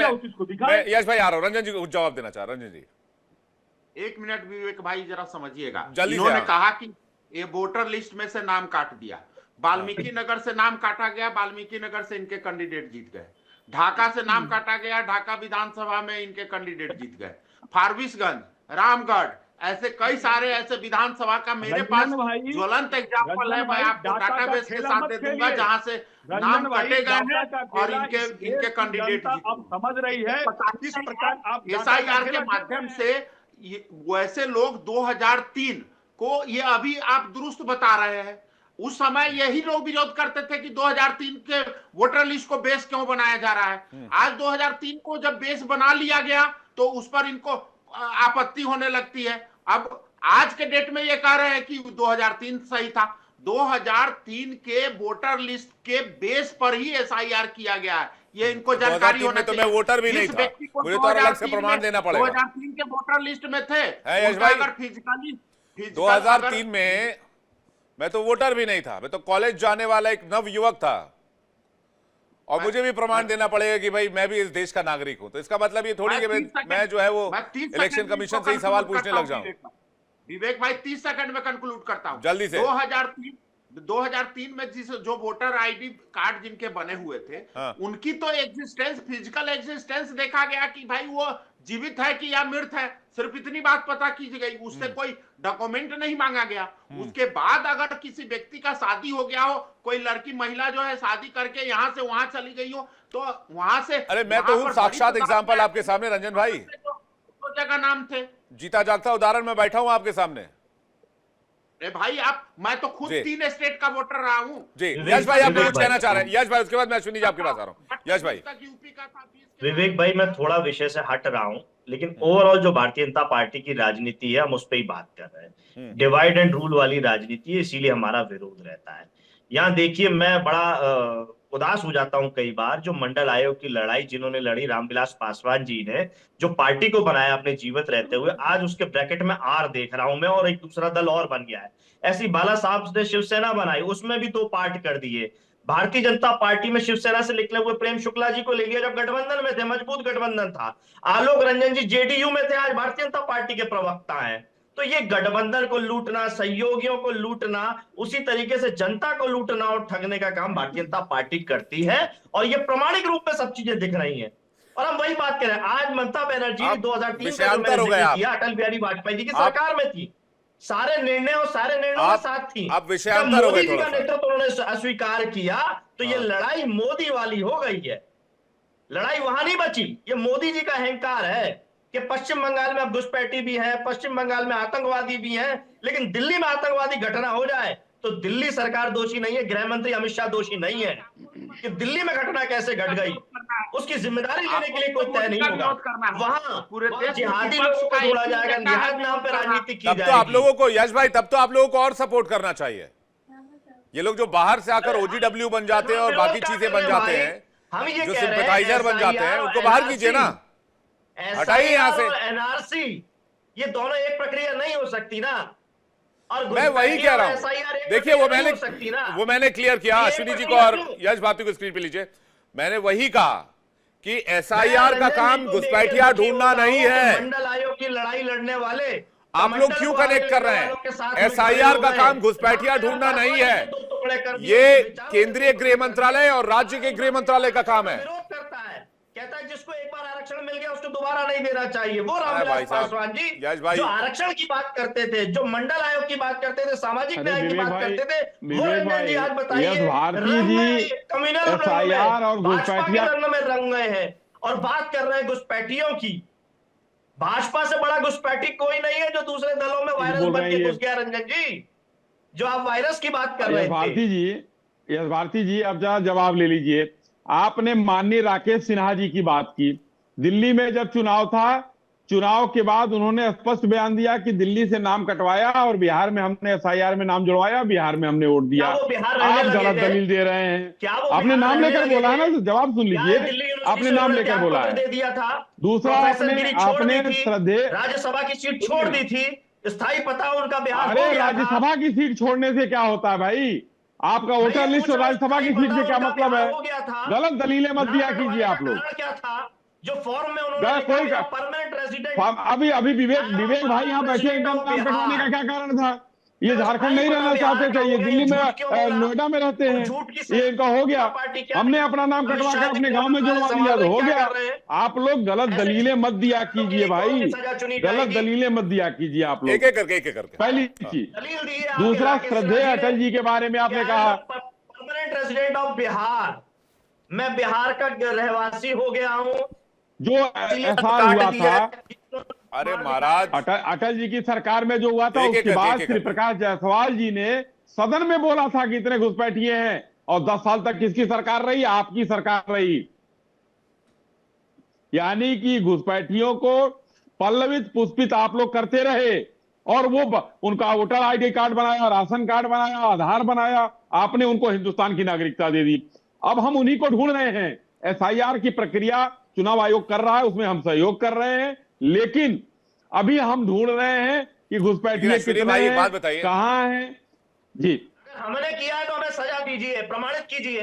मैं यश भाई आ रहा हूं। रंजन जी को जवाब देना चाह रहा हूं। रंजन जी 1 मिनट विवेक भाई जरा समझिएगा। जल्दी इन्होंने कहा कि ये वोटर लिस्ट में से नाम काट दिया, वाल्मीकि नगर से नाम काटा गया, वाल्मीकि नगर से इनके कैंडिडेट जीत गए। ढाका से नाम काटा गया, ढाका विधानसभा में इनके कैंडिडेट जीत गए। फारबिसगंज, रामगढ़, ऐसे कई सारे ऐसे विधानसभा का मेरे पास ज्वलंत एग्जाम्पल है। मैं आपको डाटाबेस के साथ दे दूंगा जहां से नाम कटे गए हैं और इनके कैंडिडेट अब समझ रही है किस प्रकार आप एसआईआर के माध्यम से वैसे लोग 2003 को ये अभी आप दुरुस्त बता रहे हैं। उस समय यही लोग विरोध करते थे कि 2003 के वोटर लिस्ट को बेस क्यों बनाया जा रहा है। आज 2003 को जब बेस बना लिया गया तो उस पर इनको आपत्ति होने लगती है। अब आज के डेट में ये कह रहे हैं कि 2003 सही था। 2003 के वोटर लिस्ट के बेस पर ही एसआईआर किया गया है। ये इनको जानकारी 2003 होना में तो चाहिए। मैं वोटर भी जिस नहीं था, व्यक्ति को मुझे तो और अलग से 2003 प्रमाण में- देना पड़ेगा। 2003 के वोटर लिस्ट में थे, है यश उनका भाई? अगर फिजिकली 2003 में मैं तो वोटर भी नहीं था, मैं तो कॉलेज जाने वाला एक नव युवक था, और मुझे भी प्रमाण देना पड़ेगा कि भाई मैं भी इस देश का नागरिक हूं। तो इसका मतलब ये थोड़ी कि मैं जो है वो इलेक्शन कमीशन से ही सवाल पूछने लग जाऊं। विवेक भाई 30 सेकंड में कंक्लूड करता हूं जल्दी से। 2003 में जो वोटर आईडी कार्ड जिनके बने हुए थे, हाँ। उनकी तो एग्जिस्टेंस, फिजिकल एग्जिस्टेंस देखा गया कि भाई वो जीवित है कि या मृत है, सिर्फ इतनी बात पता की गई, उससे कोई डॉक्यूमेंट नहीं मांगा गया। उसके बाद अगर किसी व्यक्ति का शादी हो गया हो, कोई लड़की महिला जो है शादी करके यहां से वहां चली गई हो, तो वहां से अरे मैं तो हूं साक्षात एग्जाम्पल आपके सामने रंजन भाई, तो जगह नाम थे। जीता जागता उदाहरण में बैठा हूं आपके सामने। अरे भाई मैं तो खुद 3 स्टेट का वोटर रहा हूं जी यश भाई, आप कुछ कहना चाह रहे हैं? यश भाई, उसके बाद मैं अश्विनी जी आपके पास आ रहा हूं। यश भाई। यूपी का था, विवेक भाई, मैं थोड़ा विषय से हट रहा हूं, लेकिन ओवरऑल जो भारतीय जनता पार्टी की राजनीति है, हम उस पर ही बात कर रहे हैं। डिवाइड एंड रूल वाली राजनीति है, इसीलिए हमारा विरोध रहता है। यहाँ देखिए, मैं बड़ा उदास हो जाता हूं कई बार। जो मंडल आयोग की लड़ाई जिन्होंने लड़ी, रामविलास पासवान जी ने, जो पार्टी को बनाया अपने जीवित रहते हुए, आज उसके ब्रैकेट में आर देख रहा हूं मैं, और एक दूसरा दल और बन गया है। ऐसी बाला साहब ने शिवसेना बनाई, उसमें भी 2 पार्ट कर दिए। भारतीय जनता पार्टी में शिवसेना से निकले हुए प्रेम शुक्ला जी को ले लिया जब गठबंधन में थे, मजबूत गठबंधन था। आलोक रंजन जी जेडीयू में थे, आज भारतीय जनता पार्टी के प्रवक्ता हैं। तो ये गठबंधन को लूटना, सहयोगियों को लूटना, उसी तरीके से जनता को लूटना और ठगने का काम भारतीय जनता पार्टी करती है, और ये प्रमाणिक रूप में सब चीजें दिख रही हैं। और हम वही बात कर रहे हैं। आज ममता बनर्जी ने 2003 का जो मैंने जिक्र किया, अटल बिहारी वाजपेयी जी की सरकार में थी, सारे निर्णय और सारे निर्णयों के साथ थी। आप विषयांतर हो गए मोदी जी थोड़ा का सा। नेतृत्व उन्होंने अस्वीकार किया, तो ये लड़ाई मोदी वाली हो गई है। लड़ाई वहां नहीं बची। ये मोदी जी का अहंकार है कि पश्चिम बंगाल में अब घुसपैठी भी है, पश्चिम बंगाल में आतंकवादी भी हैं, लेकिन दिल्ली में आतंकवादी घटना हो जाए तो दिल्ली सरकार दोषी नहीं है, गृह मंत्री अमित शाह दोषी नहीं है कि दिल्ली में घटना कैसे घट गई। उसकी जिम्मेदारी लेने के लिए कोई तय नहीं होगा। वहां जिहादी लोगों को ढूंढा जाएगा, जिहाद नाम पे राजनीति की तब जाएगी। तो आप लोगों को, यश भाई, तब तो आप लोगों को और सपोर्ट करना चाहिए। ये लोग जो बाहर से आकर ओजीडब्ल्यू बन जाते हैं और बाकी चीजें बन जाते हैं, हम ये जो कह रहे हैं, सिंपैथाइजर बन जाते हैं, उनको बाहर कीजिए ना, हटाइए यहाँ से। एनआरसी, ये दोनों एक प्रक्रिया नहीं हो सकती ना। और मैं वही कह रहा हूं। देखिए, वो मैंने क्लियर किया अश्विनी जी को और यश भारती को, स्क्रीन पे लीजिए। मैंने वही कहा कि एसआईआर का काम घुसपैठिया ढूंढना नहीं है। मंडल आयोग की लड़ाई लड़ने वाले आप लोग क्यों कनेक्ट कर रहे हैं? एसआईआर का काम घुसपैठिया ढूंढना नहीं है, ये केंद्रीय गृह मंत्रालय और राज्य के गृह मंत्रालय का काम है। विरोध करता है, कहता है जिसको एक बार आरक्षण मिल गया उसको दोबारा नहीं देना चाहिए। वो भाई रामविलास साहब, पासवान जी यश भाई, जो आरक्षण की बात करते थे, जो मंडल आयोग की बात करते थे, सामाजिक न्याय की बात करते थे, वो रंजन जी आज बताइए, यश भारती जी कम्युनल एसआईआर और भाजपा के घुसपैठिया रंग में रंग गए हैं और बात कर रहे हैं घुसपैठियों की। भाजपा से बड़ा घुसपैठी कोई नहीं है जो दूसरे दलों में वायरस बन के घुस गया। रंजन जी, जो आप वायरस की बात कर रहे थे, यश भारती जी, अब जरा जवाब ले लीजिए। आपने माननीय राकेश सिन्हा जी की बात की। दिल्ली में जब चुनाव था, चुनाव के बाद उन्होंने स्पष्ट बयान दिया कि दिल्ली से नाम कटवाया और बिहार में हमने एसआईआर में नाम जुड़वाया, बिहार में हमने वोट दिया। आप गलत दलील दे रहे हैं। आपने नाम लेकर बोला है ना, तो जवाब सुन लीजिए। आपने नाम लेकर बोला है। दे दिया था। दूसरा, आपने श्रद्धेय राज्यसभा की सीट छोड़ दी थी, स्थायी पता उनका बिहार हो अरे गया था। राज्यसभा की सीट छोड़ने से क्या होता है भाई? आपका वोटर लिस्ट और राज्यसभा की सीट से क्या मतलब है? गलत दलीलें मत दिया कीजिए आप लोग। क्या था जो फॉर्म में उन्होंने कोई परमानेंट रेजिडेंट, अभी विवेक भाई यहाँ बैठे, इनका नाम कटवाने का क्या कारण था? ये झारखंड नहीं रहना चाहते थे, ये दिल्ली में, नोएडा में रहते हैं, ये इनका हो गया। हमने अपना नाम कटवा कर अपने गांव में जुड़वा दिया तो हो गया। आप लोग गलत दलीलें मत दिया कीजिए भाई, गलत दलीलें मत दिया कीजिए आप लोग। एक एक करके पहली चीज। दूसरा, श्रद्धेय अटल जी के बारे में आपने कहा परमानेंट रेजिडेंट ऑफ बिहार, मैं बिहार का रहवासी हो गया हूँ। जो ऐसा हुआ था, अरे महाराज, अटल जी की सरकार में जो हुआ था, उसके बाद श्री प्रकाश जायसवाल जी ने सदन में बोला था कि इतने घुसपैठिए हैं, और 10 साल तक किसकी सरकार रही? आपकी सरकार रही। यानी कि घुसपैठियों को पल्लवित पुष्पित आप लोग करते रहे, और उनका वोटर आईडी कार्ड बनाया, राशन कार्ड बनाया, आधार बनाया, आपने उनको हिंदुस्तान की नागरिकता दे दी। अब हम उन्हीं को ढूंढ रहे हैं। एसआईआर की प्रक्रिया चुनाव आयोग कर रहा है, उसमें हम सहयोग कर रहे हैं, लेकिन अभी हम ढूंढ रहे हैं कि घुसपैठिए कितने हैं, कहां हैं। जी, हमने किया है तो हमें सजा दीजिए, प्रमाणित कीजिए।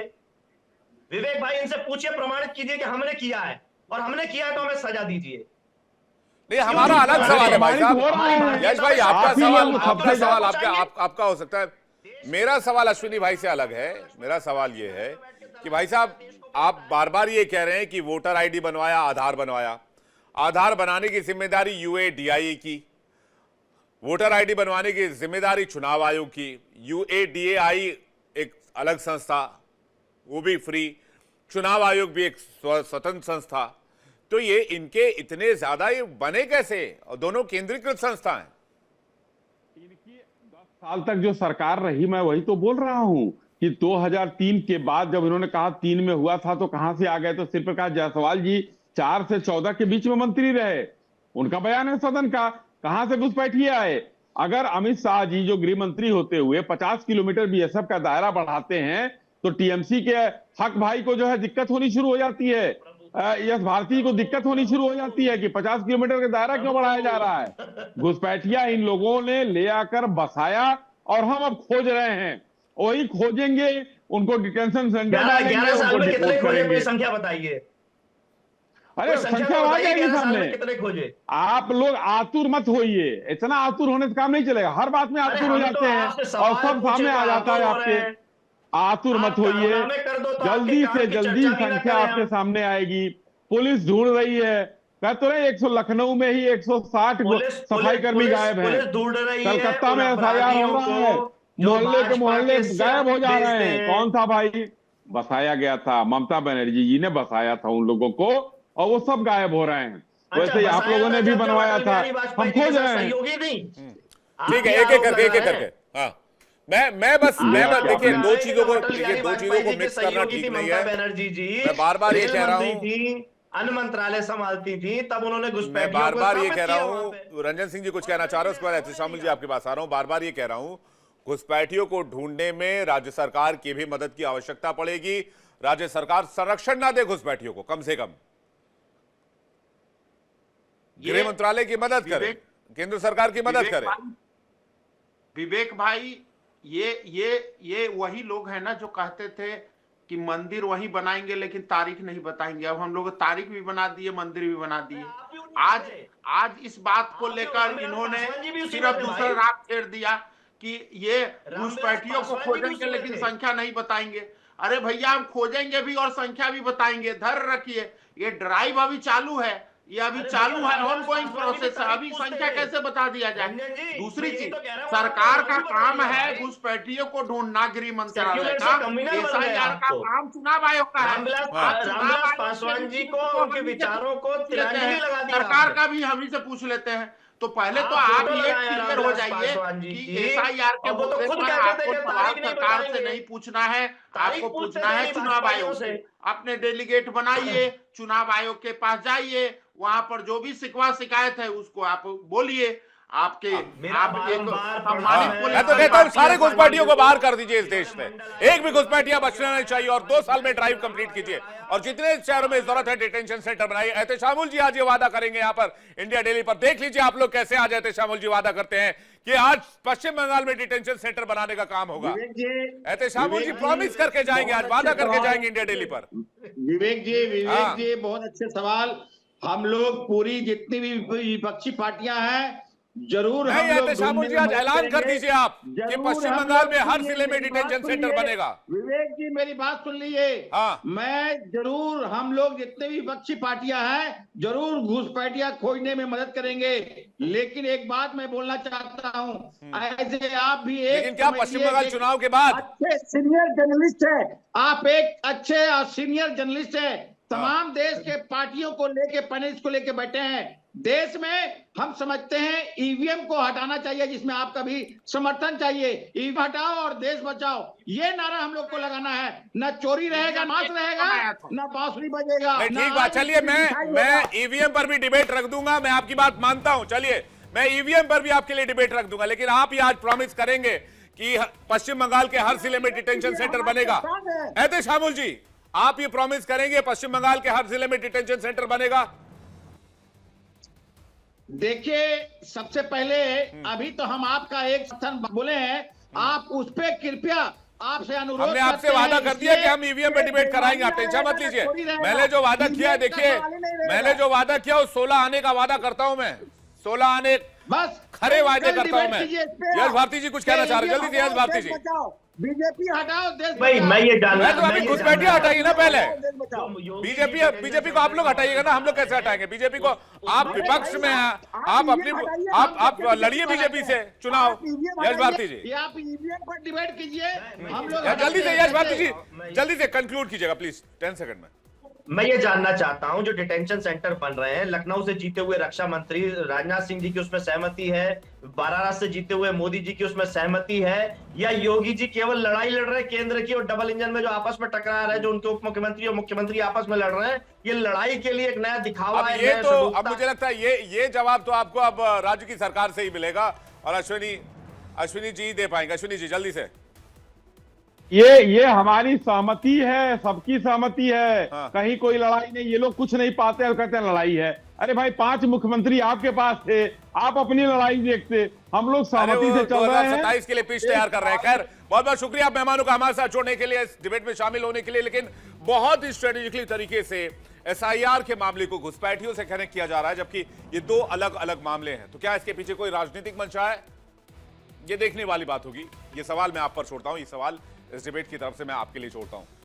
विवेक भाई इनसे पूछिए, प्रमाणित कीजिए कि हमने किया है, और हमने किया है तो हमें सजा दीजिए। नहीं, हमारा अलग सवाल है भाई साहब। यश भाई, आपका सवाल आपका हो सकता है। मेरा सवाल अश्विनी भाई से अलग है। मेरा सवाल ये है कि भाई साहब, आप बार बार ये कह रहे हैं कि वोटर आईडी बनवाया, आधार बनवाया। आधार बनाने की जिम्मेदारी यूएडीआई की, वोटर आईडी बनवाने की जिम्मेदारी चुनाव आयोग की। यूएडीएआई एक अलग संस्था, वो भी फ्री, चुनाव आयोग भी एक स्वतंत्र संस्था। तो ये इनके इतने ज्यादा ये बने कैसे, और दोनों केंद्रीकृत संस्था हैं। इनकी 10 साल तक जो सरकार रही, मैं वही तो बोल रहा हूं कि 2003 के बाद जब इन्होंने कहा 3 में हुआ था तो कहां से आ गए, तो शिव प्रकाश जायसवाल जी 4 से 14 के बीच में मंत्री रहे। उनका बयान है सदन का, कहां से घुसपैठिए आए। अगर अमित शाह जी जो गृह मंत्री होते हुए 50 किलोमीटर बीएसएफ का दायरा बढ़ाते हैं, तो टीएमसी के हक भाई को जो है दिक्कत होनी शुरू हो जाती है, यश भारती को दिक्कत होनी शुरू हो जाती है कि 50 किलोमीटर का दायरा क्यों बढ़ाया जा रहा है। घुसपैठिया इन लोगों ने ले आकर बसाया और हम अब खोज रहे हैं, वही खोजेंगे, उनको डिटेंशन सेंटर डालेंगे, 11 साल में कितने खोजे, करेंगे। कोई संख्या बताइए। अरे संख्या आ जाएगी सामने। कितने खोजे? आप लोग आतुर मत होइए, इतना आतुर होने से काम नहीं चलेगा। हर बात में आतुर हो जाते हैं और सब सामने आ जाता है आपके। आतुर मत होइए, जल्दी से जल्दी संख्या आपके सामने आएगी। पुलिस ढूंढ रही है, कह तो रहे 100 लखनऊ में ही 160 सफाई कर्मी गायब हैं, कलकत्ता में एफआईआर हो रहा है, मोहल्ले के मोहल्ले गायब हो जा रहे हैं। कौन था भाई? बसाया गया था, ममता बनर्जी जी ने बसाया था उन लोगों को, और वो सब गायब हो रहे हैं। वैसे ही आप लोगों ने भी बनवाया था, हम खोज रहे हैं। ठीक है, एक एक करके। हाँ, मैं बस देखिए, दो चीजों को मिक्स करना ठीक नहीं है। बनर्जी जी मैं बार बार ये कह रहा हूँ, अन्य मंत्रालय संभालती थी, तब उन्होंने मैं बार बार ये कह रहा हूँ, रंजन सिंह जी कुछ कहना चाह रहे हैं, उसके बाद एहतेशामुल जी आपके पास आ रहा हूँ। बार बार ये कह रहा हूँ, घुसपैठियों को ढूंढने में राज्य सरकार की भी मदद की आवश्यकता पड़ेगी। राज्य सरकार संरक्षण ना दे घुसपैठियों को, कम से कम गृह मंत्रालय की मदद करे, केंद्र सरकार की मदद करे। विवेक भाई, ये वही लोग हैं ना जो कहते थे कि मंदिर वही बनाएंगे लेकिन तारीख नहीं बताएंगे। अब हम लोग तारीख भी बना दिए, मंदिर भी बना दिए। आज इस बात को लेकर इन्होंने सिर्फ दूसरा राग छेड़ दिया कि ये घुसपैठियों को खोजेंगे लेकिन संख्या नहीं बताएंगे। अरे भैया, हम खोजेंगे भी और संख्या भी बताएंगे, धैर्य रखिए। ये ड्राइव अभी चालू है, ये अभी चालू है, ऑनगोइंग प्रोसेस है। अभी संख्या कैसे बता दिया जाए? दूसरी चीज, सरकार का काम है घुसपैठियों को ढूंढना, गृह मंत्रालय का, एसआईआर का काम चुनाव आयोग का है। रामविलास पासवान जी को उनके विचारों को तिलांजलि लगा दी। सरकार का भी हम ही से पूछ लेते हैं। तो पहले तो आप ये क्लियर हो जाइए कि एसआईआर के मुद्दे पर आपको सवाल सरकार से नहीं पूछना है, आपको पूछना है चुनाव आयोग से। अपने डेलीगेट बनाइए, चुनाव आयोग के पास जाइए, वहां पर जो भी शिकवा शिकायत है उसको आप बोलिए। आपके मैं तो कहता हूं सारे घुसपैठियों को बाहर कर दीजिए इस देश में, एक भी घुसपैठिया बचना नहीं चाहिए, और 2 साल में ड्राइव कंप्लीट कीजिए, और जितने शहरों में जरूरत है डिटेंशन सेंटर बनाइए। एहतेशामुल जी आज ये वादा करेंगे यहाँ पर इंडिया डेली पर, देख लीजिए आप लोग कैसे आज एहतेशामुल जी वादा करते हैं कि आज पश्चिम बंगाल में डिटेंशन सेंटर बनाने का काम होगा। एहतेशामुल जी प्रॉमिस करके जाएंगे, आज वादा करके जाएंगे इंडिया डेली पर। विवेक जी बहुत अच्छे सवाल। हम लोग पूरी जितनी भी विपक्षी पार्टियां हैं, जरूर हम लोग एहतेशामुल जी आज ऐलान कर दीजिए आप कि पश्चिम बंगाल में हर जिले में डिटेंशन सेंटर बनेगा। विवेक जी मेरी बात सुन लीजिए। हाँ। मैं जरूर, हम लोग जितने भी विपक्षी पार्टियां हैं जरूर घुसपैठिया खोजने में मदद करेंगे। लेकिन एक बात मैं बोलना चाहता हूं, ऐसे आप भी एक, लेकिन क्या पश्चिम बंगाल चुनाव के बाद अच्छे सीनियर जर्नलिस्ट है, आप एक अच्छे और सीनियर जर्नलिस्ट है, तमाम देश के पार्टियों को लेके, पैनलिस्ट को लेके बैठे हैं। देश में हम समझते हैं ईवीएम को हटाना चाहिए, जिसमें आपका भी समर्थन चाहिए। ईवीएम हटाओ और देश बचाओ, ये नारा हम लोग को लगाना है। न चोरी रहेगा, मांस रहेगा, न बांसुरी बजेगा। ठीक बात, चलिए मैं ईवीएम पर भी डिबेट रख दूंगा, मैं आपकी बात मानता हूं। चलिए मैं ईवीएम पर भी आपके लिए डिबेट रख दूंगा, लेकिन आप ही आज प्रॉमिस करेंगे कि पश्चिम बंगाल के हर जिले में डिटेंशन सेंटर बनेगा। ऐते शामुल जी, आप ये प्रॉमिस करेंगे पश्चिम बंगाल के हर जिले में डिटेंशन सेंटर बनेगा? देखिए, सबसे पहले अभी तो हम आपका एक कथन बोले हैं, आप उस पे कृपया आपसे अनुरोध हमने आपसे वादा कर दिया कि हम ईवीएम पे डिबेट कराएंगे, आप टेंशन मत लीजिए। मैंने जो वादा किया है, देखिए मैंने जो वादा किया वो 16 आने का वादा करता हूं मैं, 16 आने बस खरे वादे करता हूं मैं। यश भारती जी कुछ कहना चाह रहे हैं, जल्दी से यश भारती जी। बीजेपी हटाओ, देश भाई मैं ये जानना, मैं तो अभी घुसपैठिया हटाइए ना पहले। बीजेपी बीजेपी को आप लोग हटाइएगा ना, हम लोग कैसे हटाएंगे बीजेपी को? आप विपक्ष में हैं, आप अपनी आप लड़िए बीजेपी से चुनाव। यश भारती जी, ये आप ईवीएम पर डिबेट कीजिए, हम लोग जल्दी से यश भारती जी जल्दी से कंक्लूड कीजिएगा प्लीज, 10 सेकंड में। मैं ये जानना चाहता हूं, जो डिटेंशन सेंटर बन रहे हैं, लखनऊ से जीते हुए रक्षा मंत्री राजनाथ सिंह जी की उसमें सहमति है, वाराणसी से जीते हुए मोदी जी की उसमें सहमति है, या योगी जी केवल लड़ाई लड़ रहे हैं केंद्र की और डबल इंजन में जो आपस में टकरा रहे हैं, जो उनके उप मुख्यमंत्री और मुख्यमंत्री आपस में लड़ रहे हैं, ये लड़ाई के लिए एक नया दिखावा है? ये तो अब मुझे लगता है ये जवाब तो आपको अब राज्य की सरकार से ही मिलेगा, और अश्विनी जी दे पाएंगे। अश्विनी जी जल्दी से। ये हमारी सहमति है, सबकी सहमति है। हाँ। कहीं कोई लड़ाई नहीं, ये लोग कुछ नहीं पाते और कहते हैं लड़ाई है। अरे भाई 5 मुख्यमंत्री आपके पास थे, आप अपनी लड़ाई देखते, हम लोग सहमति से चल रहे हैं। 2027 के लिए पिच तैयार कर रहे हैं। खैर बहुत बहुत शुक्रिया आप मेहमानों का हमारे साथ जोड़ने के लिए, इस डिबेट में शामिल होने के लिए। लेकिन बहुत ही स्ट्रेटेजिकली तरीके से एसआईआर के मामले को घुसपैठियों से कनेक्ट किया जा रहा है, जबकि ये 2 अलग अलग मामले हैं। तो क्या इसके पीछे कोई राजनीतिक मंशा है? ये देखने वाली बात होगी। ये सवाल मैं आप पर छोड़ता हूं, ये सवाल इस डिबेट की तरफ से मैं आपके लिए छोड़ता हूं।